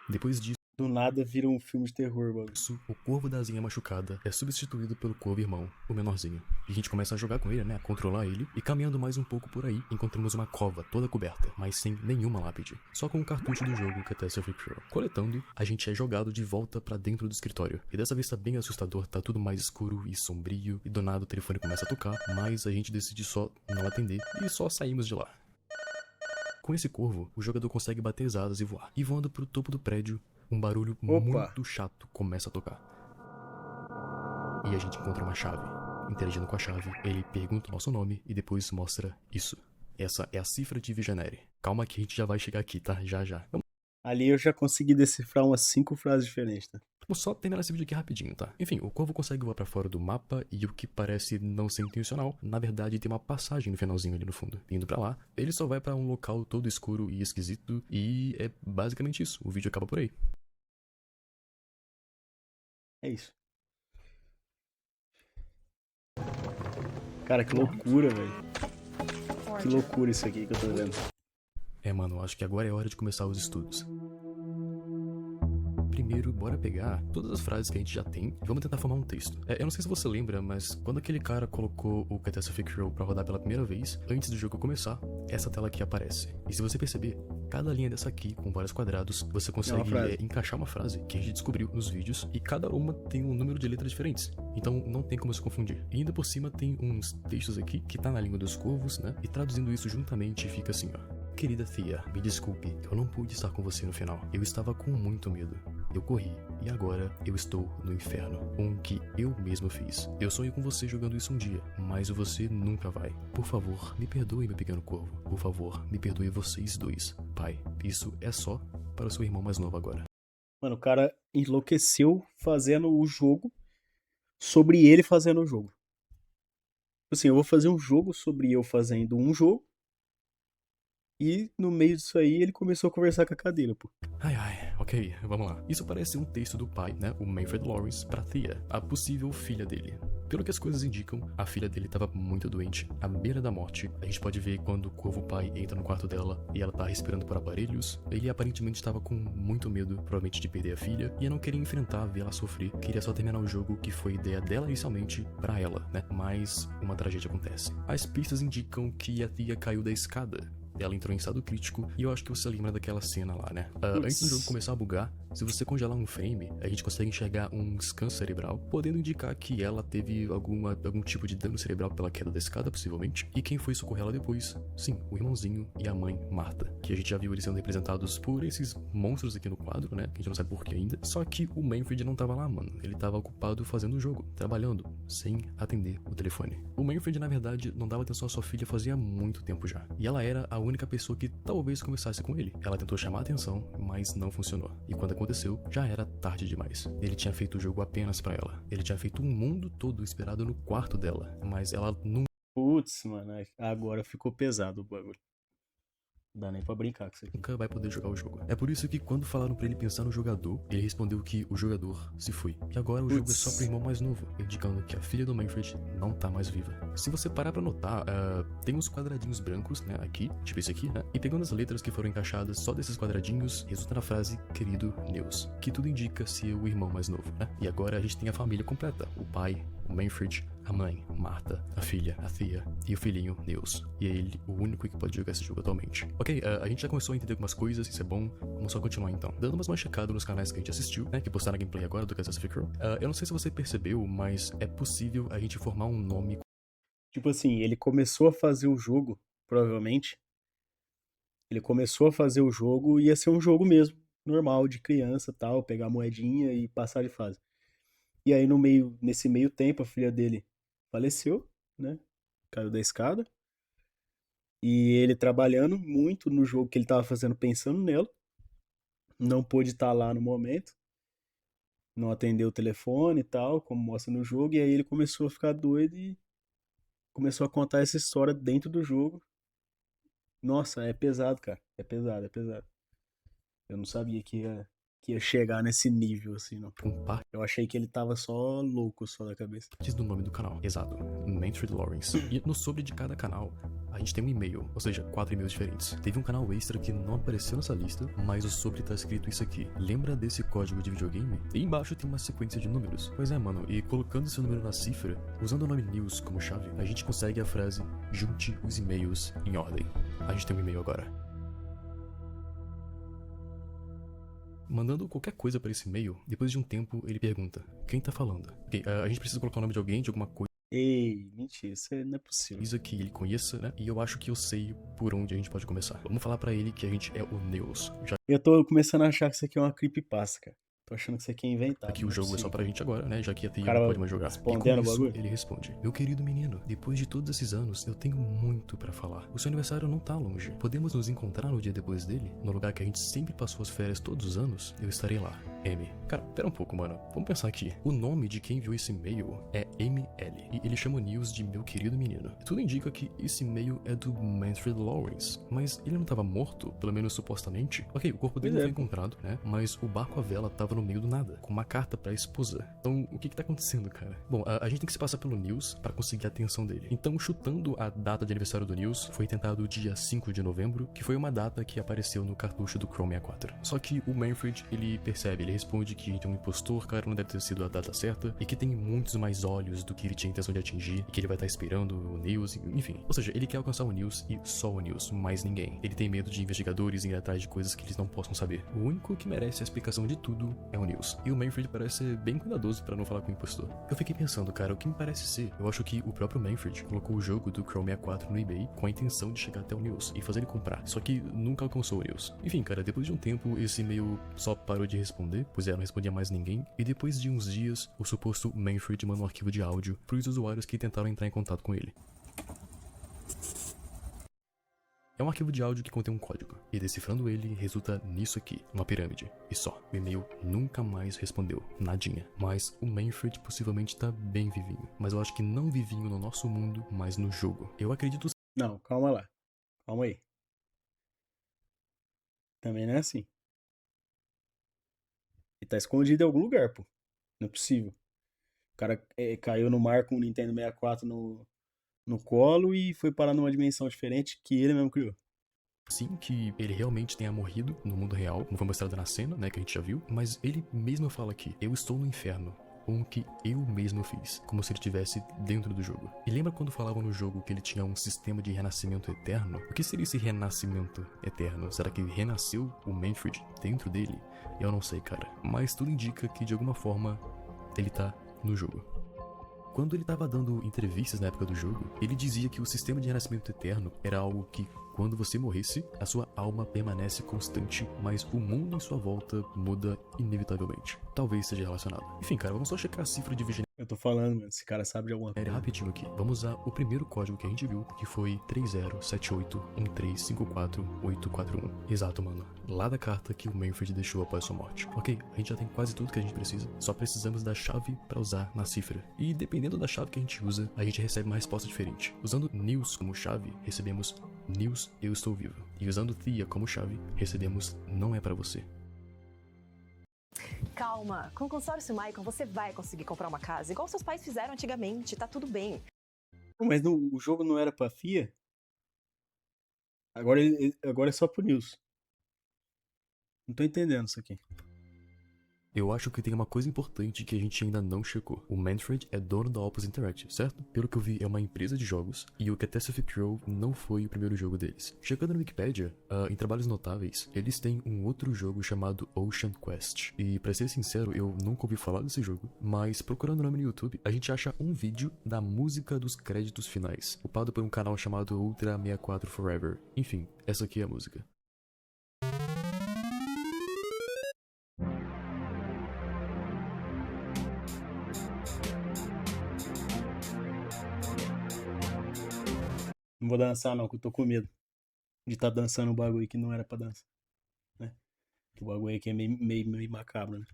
Depois disso, Do nada vira um filme de terror, mano. Isso, o corvo da asinha machucada é substituído pelo corvo irmão, o menorzinho. E a gente começa a jogar com ele, né, a controlar ele, e caminhando mais um pouco por aí, encontramos uma cova toda coberta, mas sem nenhuma lápide, só com um cartucho do jogo Catastrophe Cure. Coletando, a gente é jogado de volta pra dentro do escritório, e dessa vez tá bem assustador, tá tudo mais escuro e sombrio, e do nada o telefone começa a tocar, mas a gente decide só não atender, e só saímos de lá. Com esse corvo, o jogador consegue bater as asas e voar, e voando pro topo do prédio, um barulho Opa. muito chato começa a tocar. E a gente encontra uma chave. Interagindo com a chave, ele pergunta o nosso nome e depois mostra isso. Essa é a cifra de Visionary. Calma que a gente já vai chegar aqui, tá? Já. Ali eu já consegui decifrar umas 5 frases diferentes, tá? Vamos só terminar esse vídeo aqui rapidinho, tá? Enfim, o corvo consegue voar pra fora do mapa e o que parece não ser intencional, na verdade tem uma passagem no finalzinho ali no fundo. Indo pra lá, ele só vai pra um local todo escuro e esquisito e é basicamente isso. O vídeo acaba por aí. É isso. Cara, que loucura, velho. Que loucura isso aqui que eu tô vendo. Mano, acho que agora é hora de começar os estudos. Primeiro, bora pegar todas as frases que a gente já tem e vamos tentar formar um texto. Eu não sei se você lembra, mas quando aquele cara colocou o Catastrophe Cure pra rodar pela primeira vez, antes do jogo começar, essa tela aqui aparece. E se você perceber, cada linha dessa aqui, com vários quadrados, você consegue encaixar uma frase que a gente descobriu nos vídeos e cada uma tem um número de letras diferentes. Então não tem como se confundir. E ainda por cima tem uns textos aqui que tá na língua dos corvos, né? E traduzindo isso juntamente fica assim, ó. Querida Thea, me desculpe, eu não pude estar com você no final. Eu estava com muito medo. Eu corri, e agora eu estou no inferno. Um que eu mesmo fiz. Eu sonho com você jogando isso um dia, mas você nunca vai. Por favor, me perdoe, meu pequeno corvo. Por favor, me perdoe vocês dois. Pai, isso é só para o seu irmão mais novo agora. Mano, o cara enlouqueceu fazendo o jogo sobre ele fazendo o jogo. Assim, eu vou fazer um jogo sobre eu fazendo um jogo. E no meio disso aí ele começou a conversar com a cadeira, pô. Ok, vamos lá. Isso parece um texto do pai, né, o Manfred Lawrence, pra Thea, a possível filha dele. Pelo que as coisas indicam, a filha dele estava muito doente, à beira da morte. A gente pode ver quando o corvo pai entra no quarto dela e ela tá respirando por aparelhos. Ele aparentemente estava com muito medo, provavelmente de perder a filha, e não queria enfrentar, ver ela sofrer. Queria só terminar o jogo, que foi ideia dela inicialmente, pra ela, né? Mas uma tragédia acontece. As pistas indicam que a Thea caiu da escada. Ela entrou em estado crítico e eu acho que você lembra daquela cena lá, né? Antes do jogo começar a bugar, se você congelar um frame, a gente consegue enxergar um scan cerebral, podendo indicar que ela teve algum tipo de dano cerebral pela queda da escada, possivelmente. E quem foi socorrer ela depois? Sim, o irmãozinho e a mãe, Marta. Que a gente já viu eles sendo representados por esses monstros aqui no quadro, né? Que a gente não sabe por que ainda. Só que o Manfred não tava lá, mano. Ele tava ocupado fazendo o jogo, trabalhando, sem atender o telefone. O Manfred, na verdade, não dava atenção à sua filha fazia muito tempo já. E ela era a única pessoa que talvez conversasse com ele. Ela tentou chamar a atenção, mas não funcionou. E quando aconteceu, já era tarde demais. Ele tinha feito o jogo apenas pra ela. Ele tinha feito um mundo todo esperado no quarto dela, mas ela nunca... Putz, mano, agora ficou pesado o bagulho. Não dá nem pra brincar com isso aqui. Nunca vai poder jogar o jogo. É por isso que quando falaram pra ele pensar no jogador, ele respondeu que o jogador se foi. E agora o jogo é só pro irmão mais novo, indicando que a filha do Manfred não tá mais viva. Se você parar pra notar, tem uns quadradinhos brancos, né, aqui, tipo esse aqui, né? E pegando as letras que foram encaixadas só desses quadradinhos, resulta na frase querido Neus, que tudo indica ser o irmão mais novo, né? E agora a gente tem a família completa, o pai, o Manfred, a mãe, Marta, a filha, a Thea e o filhinho, Neus. E é ele o único que pode jogar esse jogo atualmente. Ok, a gente já começou a entender algumas coisas, isso é bom, vamos só continuar então. Dando mais uma checada nos canais que a gente assistiu, né, que postaram a gameplay agora do Catastrophe Cure. Eu não sei se você percebeu, mas é possível a gente formar um nome... Tipo assim, ele começou a fazer o jogo, provavelmente. Ele começou a fazer o jogo e ia ser um jogo mesmo, normal, de criança tal, pegar a moedinha e passar de fase. E aí nesse meio tempo, a filha dele faleceu, né? Caiu da escada. E ele trabalhando muito no jogo que ele tava fazendo, pensando nela. Não pôde estar lá no momento. Não atendeu o telefone e tal, como mostra no jogo. E aí ele começou a ficar doido e começou a contar essa história dentro do jogo. Nossa, é pesado, cara. É pesado. Eu não sabia que que ia chegar nesse nível, assim, não. com partes Eu achei que ele tava só louco, só da cabeça. do nome do canal. Exato. Manfred Lawrence. E no sobre de cada canal, a gente tem um e-mail, ou seja, 4 e-mails diferentes. Teve um canal extra que não apareceu nessa lista, mas o sobre tá escrito isso aqui. Lembra desse código de videogame? E embaixo tem uma sequência de números. Pois é, mano, e colocando esse número na cifra, usando o nome news como chave, a gente consegue a frase junte os e-mails em ordem. A gente tem um e-mail agora. Mandando qualquer coisa para esse e-mail, depois de um tempo ele pergunta: quem tá falando? Ok, a gente precisa colocar o nome de alguém, de alguma coisa Ei, mentira, isso não é possível. que ele conheça, né? E eu acho que eu sei por onde a gente pode começar. Vamos falar pra ele que a gente é o Neus, já Eu tô começando a achar que isso aqui é uma creepypasta, cara. Tô achando que isso aqui é inventado. que não o jogo é possível. só pra gente agora, né? Já que a TI cara não pode mais jogar. E respondendo com o isso, bagulho? ele responde: meu querido menino, depois de todos esses anos, eu tenho muito pra falar. O seu aniversário não tá longe. Podemos nos encontrar no dia depois dele? No lugar que a gente sempre passou as férias todos os anos? Eu estarei lá. M. Cara, pera um pouco, mano. Vamos pensar aqui. O nome de quem enviou esse e-mail é ML. E ele chama o News de meu querido menino. Tudo indica que esse e-mail é do Manfred Lawrence. Mas ele não tava morto, pelo menos supostamente? Ok, o corpo dele não foi encontrado, né? Mas o barco à vela tava no meio do nada, com uma carta pra esposa. Então, o que tá acontecendo, cara? Bom, a gente tem que se passar pelo News pra conseguir a atenção dele. Então, chutando a data de aniversário do News, foi tentado o dia 5 de novembro, que foi uma data que apareceu no cartucho do Chrome 64. Só que o Manfred, ele percebe, ele responde que tem um impostor, cara, não deve ter sido a data certa, e que tem muitos mais olhos do que ele tinha intenção de atingir, e que ele vai estar esperando o News, enfim. Ou seja, ele quer alcançar o News e só o News, mais ninguém. Ele tem medo de investigadores ir atrás de coisas que eles não possam saber. O único que merece a explicação de tudo é o News. E o Manfred parece ser bem cuidadoso pra não falar com o impostor. Eu fiquei pensando, cara, o que me parece ser? Eu acho que o próprio Manfred colocou o jogo do Chrome 64 no eBay com a intenção de chegar até o News e fazer ele comprar, só que nunca alcançou o News. Enfim, cara, depois de um tempo, esse e-mail só parou de responder, pois não respondia mais ninguém, e depois de uns dias, o suposto Manfred mandou um arquivo de áudio pros usuários que tentaram entrar em contato com ele. É um arquivo de áudio que contém um código, e decifrando ele, resulta nisso aqui, uma pirâmide. E só, o e-mail nunca mais respondeu, nadinha. Mas o Manfred possivelmente tá bem vivinho. Mas eu acho que não vivinho no nosso mundo, mas no jogo. Eu acredito... Não, calma lá. Calma aí. Também não é assim. Ele tá escondido em algum lugar, pô. Não é possível. O cara caiu no mar com o Nintendo 64 no colo e foi parar numa dimensão diferente que ele mesmo criou. Sim, que ele realmente tenha morrido no mundo real, como foi mostrado na cena, né, que a gente já viu. Mas ele mesmo fala aqui, eu estou no inferno. Com o que eu mesmo fiz, como se ele estivesse dentro do jogo. E lembra quando falavam no jogo que ele tinha um sistema de renascimento eterno? O que seria esse renascimento eterno? Será que renasceu o Manfred dentro dele? Eu não sei, cara. Mas tudo indica que de alguma forma ele tá no jogo. Quando ele tava dando entrevistas na época do jogo, ele dizia que o sistema de renascimento eterno era algo que, quando você morresse, a sua alma permanece constante, mas o mundo em sua volta muda inevitavelmente. Talvez seja relacionado. Enfim, cara, vamos só checar a cifra de vigilância Eu tô falando, mano, esse cara sabe de alguma coisa. rapidinho aqui. Vamos usar o primeiro código que a gente viu, que foi 307813541841. Exato, mano. Lá da carta que o Manfred deixou após sua morte. Ok, a gente já tem quase tudo que a gente precisa. Só precisamos da chave pra usar na cifra. E dependendo da chave que a gente usa, a gente recebe uma resposta diferente. Usando News como chave, recebemos News, eu estou vivo. E usando Thea como chave, recebemos não é pra você. Calma, com o consórcio Maicon você vai conseguir comprar uma casa, igual seus pais fizeram antigamente, tá tudo bem. Mas o jogo não era pra FIA? Agora é só pro News. Não tô entendendo isso aqui. Eu acho que tem uma coisa importante que a gente ainda não checou. O Manfred é dono da Opus Interactive, certo? Pelo que eu vi, é uma empresa de jogos, e o Catastrophe Crow não foi o primeiro jogo deles. Checando na Wikipedia, em trabalhos notáveis, eles têm um outro jogo chamado Ocean Quest. E pra ser sincero, eu nunca ouvi falar desse jogo, mas procurando o nome no YouTube, a gente acha um vídeo da música dos créditos finais, upado por um canal chamado Ultra 64 Forever. Enfim, essa aqui é a música. Não vou dançar não, que eu tô com medo de estar dançando um bagulho que não era pra dançar, né? Que o bagulho aqui é meio macabro, né?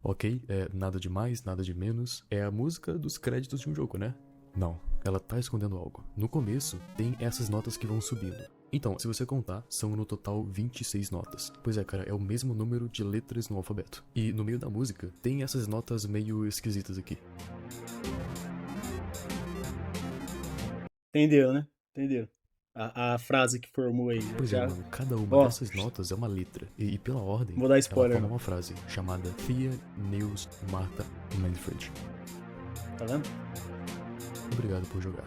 Ok, nada de mais, nada de menos. É a música dos créditos de um jogo, né? Não, ela tá escondendo algo. No começo, tem essas notas que vão subindo. Então, se você contar, são no total 26 notas. Pois é, cara, é o mesmo número de letras no alfabeto. E no meio da música, tem essas notas meio esquisitas aqui. Entendeu, né? Entendeu? A frase que formou aí. Pois já... é, mano, cada uma Ó, dessas notas é uma letra. E pela ordem, Vou dar ela spoiler, forma não. uma frase chamada Thea, Nils, Martha, Manfred. Tá vendo? Obrigado por jogar.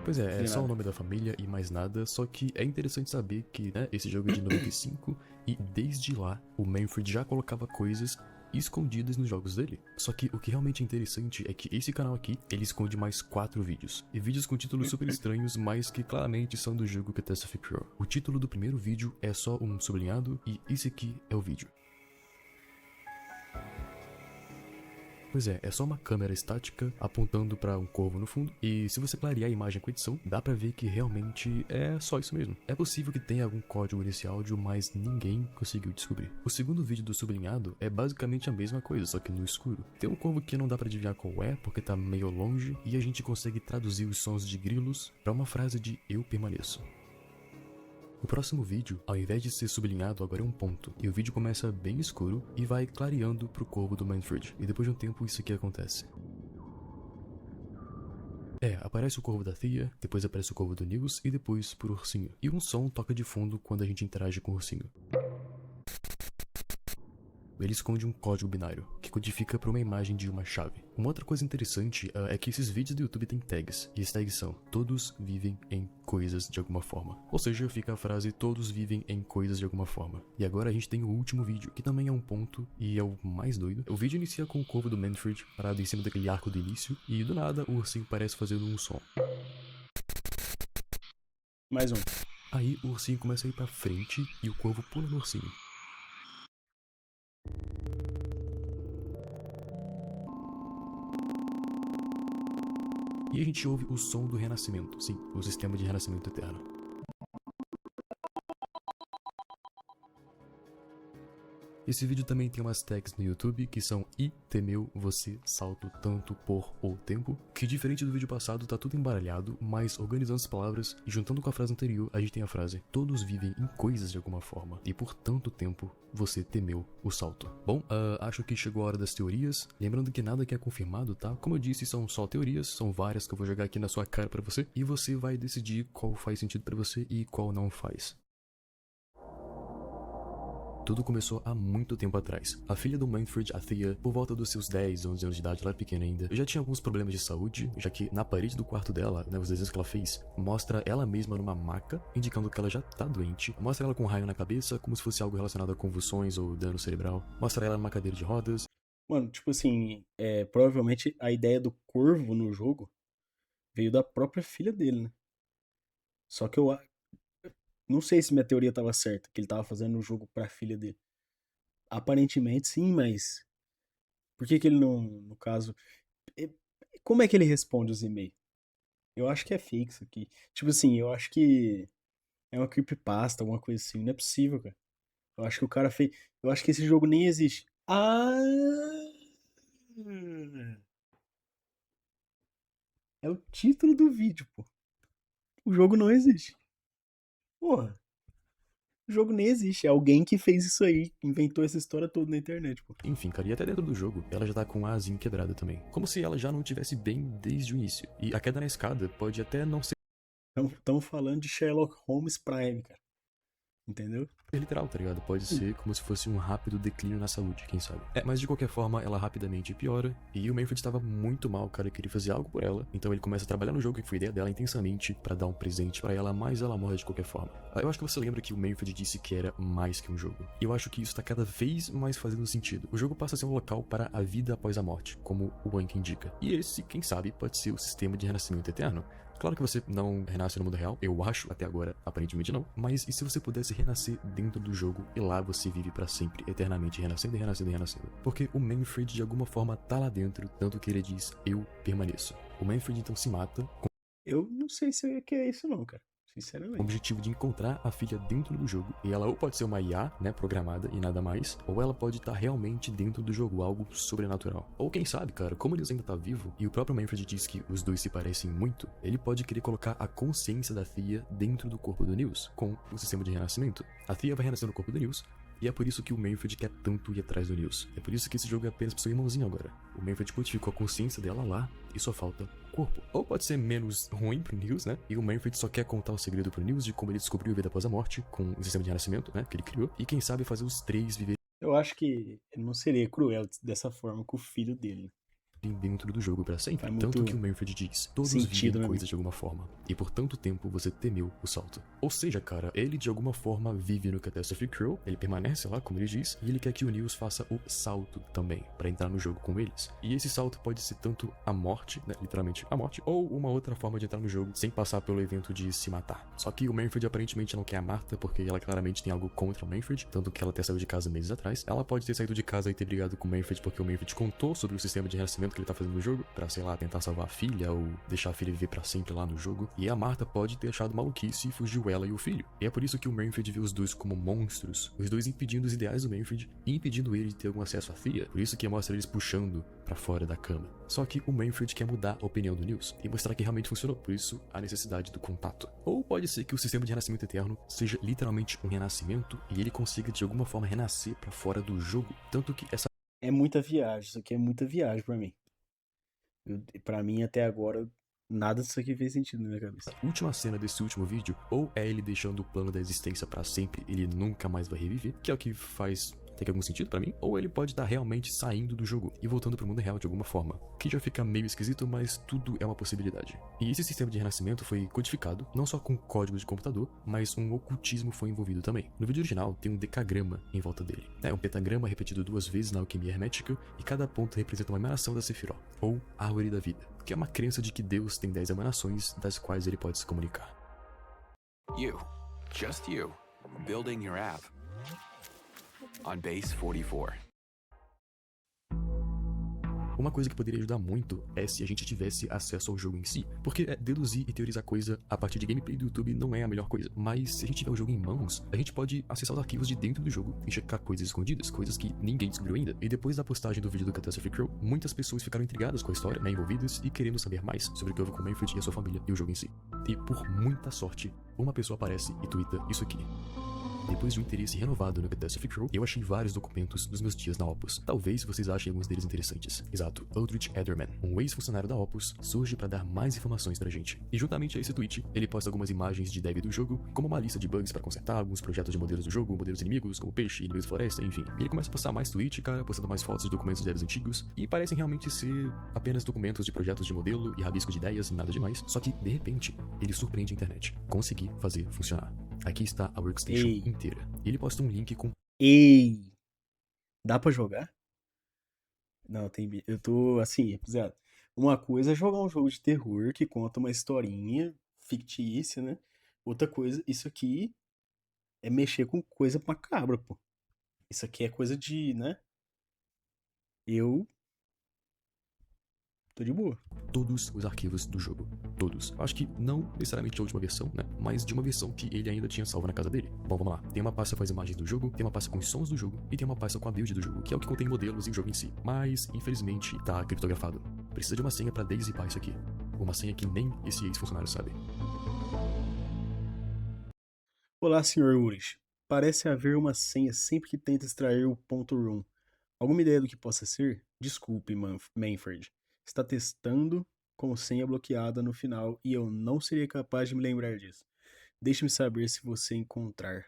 Pois é, é De só o nada. nome da família e mais nada, só que é interessante saber que, né, esse jogo é de 95 e desde lá o Manfred já colocava coisas escondidas nos jogos dele. Só que o que realmente é interessante é que esse canal aqui, ele esconde mais 4 vídeos. E vídeos com títulos super estranhos, mas que claramente são do jogo Catastrophe Pro. O título do primeiro vídeo é só um sublinhado e esse aqui é o vídeo. Pois é só uma câmera estática apontando pra um corvo no fundo, e se você clarear a imagem com edição, dá pra ver que realmente é só isso mesmo. É possível que tenha algum código nesse áudio, mas ninguém conseguiu descobrir. O segundo vídeo do sublinhado é basicamente a mesma coisa, só que no escuro. Tem um corvo que não dá pra adivinhar qual é, porque tá meio longe, e a gente consegue traduzir os sons de grilos pra uma frase de "eu permaneço". O próximo vídeo, ao invés de ser sublinhado, agora é um ponto, e o vídeo começa bem escuro e vai clareando pro corvo do Manfred, e depois de um tempo isso aqui acontece. Aparece o corvo da Thea, depois aparece o corvo do Nils e depois pro ursinho. E um som toca de fundo quando a gente interage com o ursinho. Ele esconde um código binário, que codifica para uma imagem de uma chave. Uma outra coisa interessante é que esses vídeos do YouTube têm tags, e as tags são "todos vivem em coisas de alguma forma". Ou seja, fica a frase "todos vivem em coisas de alguma forma". E agora a gente tem o último vídeo, que também é um ponto, e é o mais doido. O vídeo inicia com o corvo do Manfred parado em cima daquele arco do início, e do nada o ursinho parece fazendo um som. Mais um. Aí o ursinho começa a ir pra frente, e o corvo pula no ursinho. E a gente ouve o som do renascimento, sim, o sistema de renascimento eterno. Esse vídeo também tem umas tags no YouTube que são "e temeu você salto tanto por o tempo", que diferente do vídeo passado tá tudo embaralhado, mas organizando as palavras e juntando com a frase anterior, a gente tem a frase "todos vivem em coisas de alguma forma, e por tanto tempo você temeu o salto". Bom, acho que chegou a hora das teorias, lembrando que nada aqui é confirmado, tá? Como eu disse, são só teorias, são várias que eu vou jogar aqui na sua cara pra você, e você vai decidir qual faz sentido pra você e qual não faz. Tudo começou há muito tempo atrás. A filha do Manfred, a Thea, por volta dos seus 10, 11 anos de idade, ela é pequena ainda, já tinha alguns problemas de saúde, já que na parede do quarto dela, né, os desenhos que ela fez, mostra ela mesma numa maca, indicando que ela já tá doente, mostra ela com um raio na cabeça, como se fosse algo relacionado a convulsões ou dano cerebral, mostra ela numa cadeira de rodas. Mano, tipo assim, provavelmente a ideia do corvo no jogo veio da própria filha dele, né? Só que eu não sei se minha teoria tava certa, que ele tava fazendo o jogo pra filha dele. Aparentemente sim, mas por que que ele não, no caso, é- como é que ele responde os e-mails? Eu acho que é fake isso aqui. Tipo assim, eu acho que é uma creepypasta, alguma coisa assim, não é possível, cara. Eu acho que o cara fez, eu acho que esse jogo nem existe. Ah! É o título do vídeo, pô. O jogo não existe. Porra. O jogo nem existe. É alguém que fez isso aí, inventou essa história toda na internet, pô. Enfim, cara, e até dentro do jogo, ela já tá com a asinha quebrada também. Como se ela já não tivesse bem desde o início. E a queda na escada pode até não ser Estamos falando de Sherlock Holmes Prime, cara. Entendeu? literal, tá ligado? Pode ser como se fosse um rápido declínio na saúde, quem sabe. Mas de qualquer forma, ela rapidamente piora, e o Manfred estava muito mal, cara, queria fazer algo por ela, então ele começa a trabalhar no jogo, que foi ideia dela, intensamente, pra dar um presente pra ela, mas ela morre de qualquer forma. Eu acho que você lembra que o Manfred disse que era mais que um jogo. E eu acho que isso tá cada vez mais fazendo sentido. O jogo passa a ser um local para a vida após a morte, como o Anki indica. E esse, quem sabe, pode ser o sistema de renascimento eterno. Claro que você não renasce no mundo real, eu acho, até agora, aparentemente não. Mas e se você pudesse renascer dentro do jogo e lá você vive pra sempre, eternamente, renascendo e renascendo e renascendo? Porque o Manfred de alguma forma tá lá dentro, tanto que ele diz, "eu permaneço". O Manfred então se mata. Eu não sei se é que é isso não, cara. o Sinceramente. objetivo de encontrar a filha dentro do jogo. E ela ou pode ser uma IA, né, programada e nada mais, ou ela pode estar realmente dentro do jogo, algo sobrenatural. Ou quem sabe, cara, como o Nils ainda tá vivo, e o próprio Manfred diz que os dois se parecem muito, ele pode querer colocar a consciência da Thea dentro do corpo do Nils, com o sistema de renascimento. A Thea vai renascer no corpo do Nils, e é por isso que o Manfred quer tanto ir atrás do Nils. É por isso que esse jogo é apenas pro seu irmãozinho agora. O Manfred codificou a consciência dela lá, e só falta o corpo. Ou pode ser menos ruim pro Nils, né? E o Manfred só quer contar o segredo pro Nils de como ele descobriu a vida após a morte, com o sistema de renascimento, né, que ele criou. E quem sabe fazer os três viverem Eu acho que não seria cruel dessa forma com o filho dele. dentro do jogo pra sempre. Faz muito Tanto que o Manfred diz, todos sentido, vivem né, coisas de alguma forma. E por tanto tempo você temeu o salto. Ou seja, cara, ele de alguma forma vive no Catastrophe Crew, ele permanece lá, como ele diz, e ele quer que o Nils faça o salto também, pra entrar no jogo com eles. E esse salto pode ser tanto a morte, né, literalmente a morte, ou uma outra forma de entrar no jogo sem passar pelo evento de se matar. Só que o Manfred aparentemente não quer a Martha, porque ela claramente tem algo contra o Manfred, tanto que ela até saiu de casa meses atrás. Ela pode ter saído de casa e ter brigado com o Manfred porque o Manfred contou sobre o sistema de renascimento que ele tá fazendo no jogo, pra, sei lá, tentar salvar a filha ou deixar a filha viver pra sempre lá no jogo. E a Martha pode ter achado maluquice e fugiu ela e o filho. E é por isso que o Manfred vê os dois como monstros, os dois impedindo os ideais do Manfred e impedindo ele de ter algum acesso à Thea. Por isso que mostra eles puxando pra fora da cama. Só que o Manfred quer mudar a opinião do Nils e mostrar que realmente funcionou, por isso a necessidade do contato. Ou pode ser que o sistema de renascimento eterno seja literalmente um renascimento e ele consiga de alguma forma renascer pra fora do jogo, tanto que essa É muita viagem, isso aqui é muita viagem pra mim. Pra mim, até agora, nada disso aqui fez sentido na minha cabeça. última cena desse último vídeo, ou é ele deixando o plano da existência pra sempre, ele nunca mais vai reviver, que é o que faz ter algum sentido pra mim, ou ele pode estar realmente saindo do jogo e voltando pro mundo real de alguma forma, que já fica meio esquisito, mas tudo é uma possibilidade. E esse sistema de renascimento foi codificado, não só com código de computador, mas um ocultismo foi envolvido também. No vídeo original tem um decagrama em volta dele. É um pentagrama repetido 2 vezes na alquimia hermética, e cada ponto representa uma emanação da Sephiroth, ou Árvore da Vida, que é uma crença de que Deus tem 10 emanações das quais ele pode se comunicar. You, just you, building your app on Base 44. Uma coisa que poderia ajudar muito é se a gente tivesse acesso ao jogo em si, porque deduzir e teorizar coisa a partir de gameplay do YouTube não é a melhor coisa, mas se a gente tiver o jogo em mãos, a gente pode acessar os arquivos de dentro do jogo e checar coisas escondidas, coisas que ninguém descobriu ainda. E depois da postagem do vídeo do Catastrophe Crew, muitas pessoas ficaram intrigadas com a história, né, envolvidas e querendo saber mais sobre o que houve com o Manfred e a sua família e o jogo em si. E por muita sorte, uma pessoa aparece e twitta isso aqui. Depois de um interesse renovado no Catastrophe Crew, eu achei vários documentos dos meus dias na Opus. Talvez vocês achem alguns deles interessantes. Exato, Aldrich Ederman, um ex-funcionário da Opus, surge para dar mais informações pra gente. E juntamente a esse tweet, ele posta algumas imagens de dev do jogo, como uma lista de bugs para consertar, alguns projetos de modelos do jogo, modelos inimigos, como peixe, inimigos de floresta, enfim. E ele começa a postar mais tweets, cara, postando mais fotos de documentos de devs antigos, e parecem realmente ser apenas documentos de projetos de modelo e rabisco de ideias e nada demais. Só que, de repente, ele surpreende a internet. Consegui fazer funcionar. Aqui está a workstation Ei. inteira. Ele posta um link com Ei! Dá pra jogar? Não, tem. Eu tô assim, rapaziada. Uma coisa é jogar um jogo de terror que conta uma historinha fictícia, né? Outra coisa, isso aqui é mexer com coisa macabra, pô. Isso aqui é coisa de, né? Eu tô de boa. todos os arquivos do jogo. Todos. Acho que não necessariamente a última versão, né? Mas de uma versão que ele ainda tinha salvo na casa dele. Bom, vamos lá. Tem uma pasta com as imagens do jogo, tem uma pasta com os sons do jogo e tem uma pasta com a build do jogo, que é o que contém modelos e o jogo em si. Mas, infelizmente, tá criptografado. Precisa de uma senha pra dezippar isso aqui. Uma senha que nem esse ex-funcionário sabe. Olá, Sr. Ulrich. Parece haver uma senha sempre que tenta extrair o .room. Alguma ideia do que possa ser? Desculpe, Manfred. Está testando com senha bloqueada no final e eu não seria capaz de me lembrar disso. Deixe-me saber se você encontrar.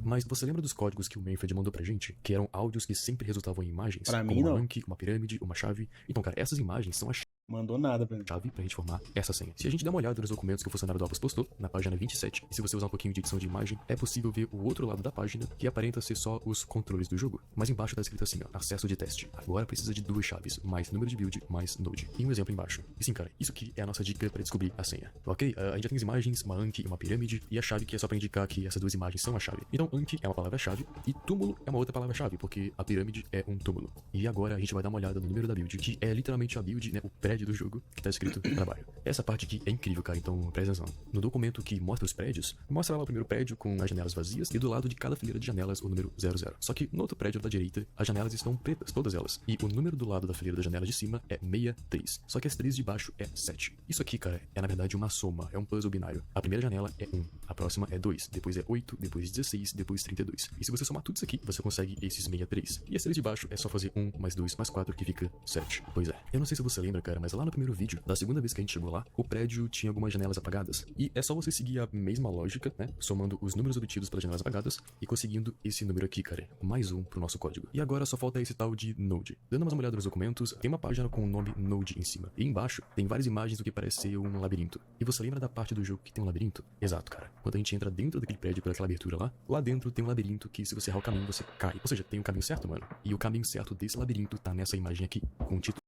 Mas você lembra dos códigos que o Manfred mandou pra gente? Que eram áudios que sempre resultavam em imagens? Pra como mim, não. uma Anki, uma pirâmide, uma chave. Então, cara, essas imagens são a Mandou nada pra mim. chave pra gente formar essa senha. Se a gente der uma olhada nos documentos que o funcionário do Opus postou, na página 27, e se você usar um pouquinho de edição de imagem, é possível ver o outro lado da página, que aparenta ser só os controles do jogo. Mas embaixo tá escrito assim, ó, acesso de teste. Agora precisa de 2 chaves, mais número de build, mais node. E um exemplo embaixo. E sim, cara, isso aqui é a nossa dica pra descobrir a senha. Ok? A gente já tem as imagens, uma Anki e uma pirâmide, e a chave que é só pra indicar que essas duas imagens são a chave. Então, Anki é uma palavra-chave, e túmulo é uma outra palavra-chave, porque a pirâmide é um túmulo. E agora a gente vai dar uma olhada no número da build, que é literalmente a build, né, o prédio ID do jogo, que tá escrito trabalho. Essa parte aqui é incrível, cara, então presta atenção. No documento que mostra os prédios, mostra lá o primeiro prédio com as janelas vazias e do lado de cada fileira de janelas o número 00. Só que no outro prédio da direita, as janelas estão pretas, todas elas. E o número do lado da fileira da janela de cima é 63. Só que as 3 de baixo é 7. Isso aqui, cara, é na verdade uma soma, é um puzzle binário. A primeira janela é 1, a próxima é 2, depois é 8, depois 16, depois 32. E se você somar tudo isso aqui, você consegue esses 63. E as 3 de baixo é só fazer 1 mais 2 mais 4 que fica 7. Pois é. Eu não sei se você lembra, cara, mas lá no primeiro vídeo, da segunda vez que a gente chegou lá, o prédio tinha algumas janelas apagadas. E é só você seguir a mesma lógica, né? Somando os números obtidos pelas janelas apagadas e conseguindo esse número aqui, cara. Mais um pro nosso código. E agora só falta esse tal de Node. Dando uma olhada nos documentos, tem uma página com o nome Node em cima. E embaixo tem várias imagens do que parece ser um labirinto. E você lembra da parte do jogo que tem um labirinto? Exato, cara. Quando a gente entra dentro daquele prédio por aquela abertura lá dentro tem um labirinto que se você errar o caminho, você cai. Ou seja, tem um caminho certo, mano. E o caminho certo desse labirinto tá nessa imagem aqui, com o título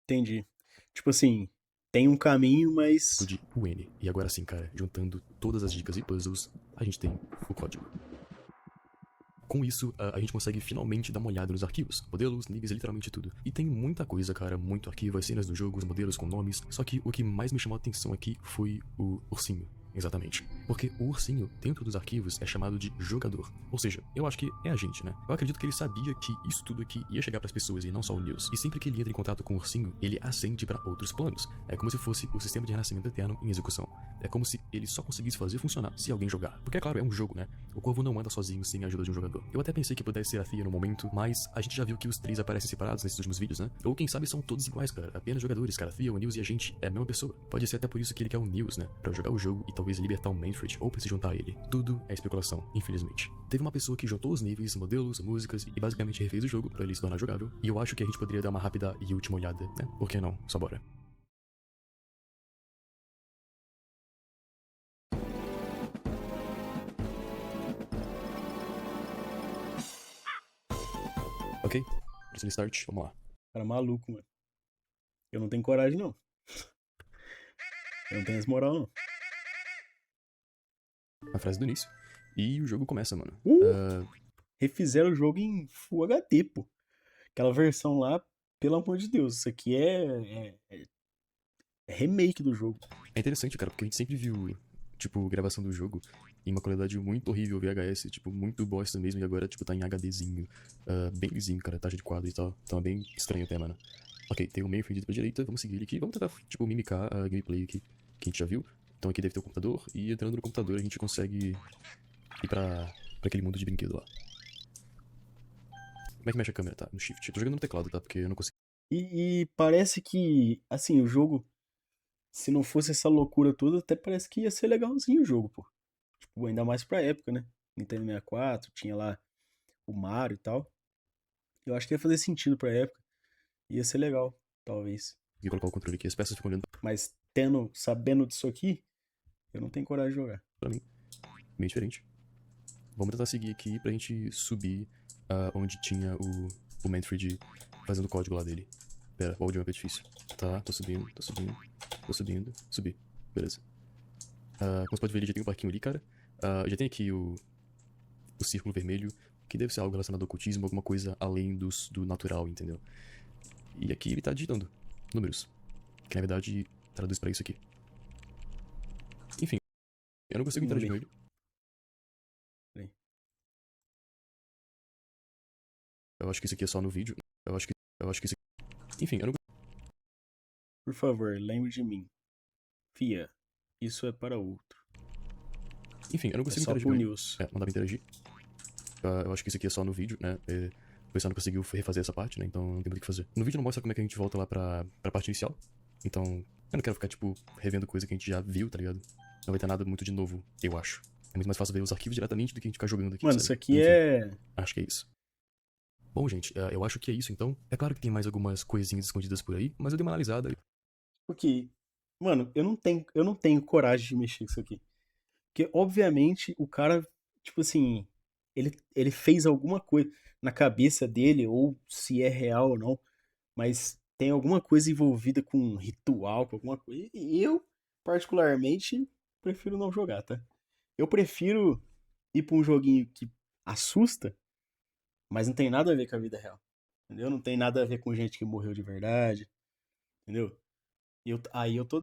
Entendi. Tipo assim, tem um caminho, mas... de UN. E agora sim, cara, juntando todas as dicas e puzzles, a gente tem o código. Com isso, a gente consegue finalmente dar uma olhada nos arquivos, modelos, níveis, literalmente tudo. E tem muita coisa, cara, muito arquivo, as cenas do jogo, os modelos com nomes. Só que o que mais me chamou a atenção aqui foi o ursinho. Exatamente. Porque o ursinho, dentro dos arquivos, é chamado de jogador. Ou seja, eu acho que é a gente, né? Eu acredito que ele sabia que isso tudo aqui ia chegar pras pessoas e não só o Nils. E sempre que ele entra em contato com o ursinho, ele ascende pra outros planos. É como se fosse o sistema de renascimento eterno em execução. É como se ele só conseguisse fazer funcionar se alguém jogar. Porque, é claro, é um jogo, né? O corvo não anda sozinho sem a ajuda de um jogador. Eu até pensei que pudesse ser a Thea no momento, mas a gente já viu que os 3 aparecem separados nesses últimos vídeos, né? Ou quem sabe são todos iguais, cara. Apenas jogadores, cara. A Thea, o Nils e a gente é a mesma pessoa. Pode ser até por isso que ele quer o Nils, né? Pra jogar o jogo e talvez libertar o Manfred, ou pra se juntar a ele. Tudo é especulação, infelizmente. Teve uma pessoa que juntou os níveis, modelos, músicas e basicamente refez o jogo pra ele se tornar jogável. E eu acho que a gente poderia dar uma rápida e última olhada, né? Por que não? Só bora. Ok, preciso start, vamos lá. Cara, maluco, mano. Eu não tenho coragem, não. Eu não tenho essa moral, não. A frase do início. E o jogo começa, mano. Refizeram o jogo em Full HD, pô. Aquela versão lá, pelo amor de Deus, isso aqui é remake do jogo. É interessante, cara, porque a gente sempre viu, tipo, gravação do jogo em uma qualidade muito horrível, VHS, tipo, muito bosta mesmo, e agora, tipo, tá em HDzinho, bem lisinho, cara, taxa de quadro e tal. Então é bem estranho até, mano. Ok, tem o meio fendido pra direita, vamos seguir ele aqui, vamos tentar, tipo, mimicar a gameplay aqui, que a gente já viu. Então aqui deve ter o computador, e entrando no computador a gente consegue ir pra aquele mundo de brinquedo lá. Como é que mexe a câmera, tá? No shift. Eu tô jogando no teclado, tá? Porque eu não consigo. E parece que, assim, o jogo, se não fosse essa loucura toda, até parece que ia ser legalzinho o jogo, pô. Tipo, ainda mais pra época, né? Nintendo 64, tinha lá o Mario e tal. Eu acho que ia fazer sentido pra época. Ia ser legal, talvez. Vou colocar o controle aqui, as peças ficam olhando Mas sabendo disso aqui, eu não tenho coragem de jogar. pra mim. Meio diferente. Vamos tentar seguir aqui pra gente subir onde tinha o Manfred fazendo o código lá dele. Pera, o áudio é difícil. Tá, tô subindo. Subi. Beleza. Como você pode ver, ele já tem um parquinho ali, cara. Já tem aqui o círculo vermelho, que deve ser algo relacionado ao ocultismo, alguma coisa além do natural, entendeu? E aqui ele tá digitando números, que na verdade traduz pra isso aqui. Enfim, eu não consigo interagir com ele. Peraí. Eu acho que isso aqui é só no vídeo. Eu acho que isso aqui... Enfim, eu não... Por favor, lembre de mim. Fia, isso é para outro. Enfim, eu não É consigo só interagir pro com ele. News. Não dá pra interagir. Eu acho que isso aqui é só no vídeo, né? O pessoal não conseguiu refazer essa parte, né? Então não tem muito o que fazer. No vídeo não mostra como é que a gente volta lá pra parte inicial. Então, eu não quero ficar, tipo, revendo coisa que a gente já viu, tá ligado? Não vai ter nada muito de novo, eu acho. É muito mais fácil ver os arquivos diretamente do que a gente ficar jogando aqui. Mano, sabe? isso aqui Enfim, é... acho que é isso. Bom, gente, eu acho que é isso, então. É claro que tem mais algumas coisinhas escondidas por aí, mas eu dei uma analisada. Porque, mano, eu não tenho coragem de mexer com isso aqui. Porque, obviamente, o cara, tipo assim, ele fez alguma coisa na cabeça dele, ou se é real ou não, mas tem alguma coisa envolvida com um ritual, com alguma coisa. E eu, particularmente, prefiro não jogar, tá? Eu prefiro ir pra um joguinho que assusta, mas não tem nada a ver com a vida real. Entendeu? Não tem nada a ver com gente que morreu de verdade. Entendeu? Aí eu tô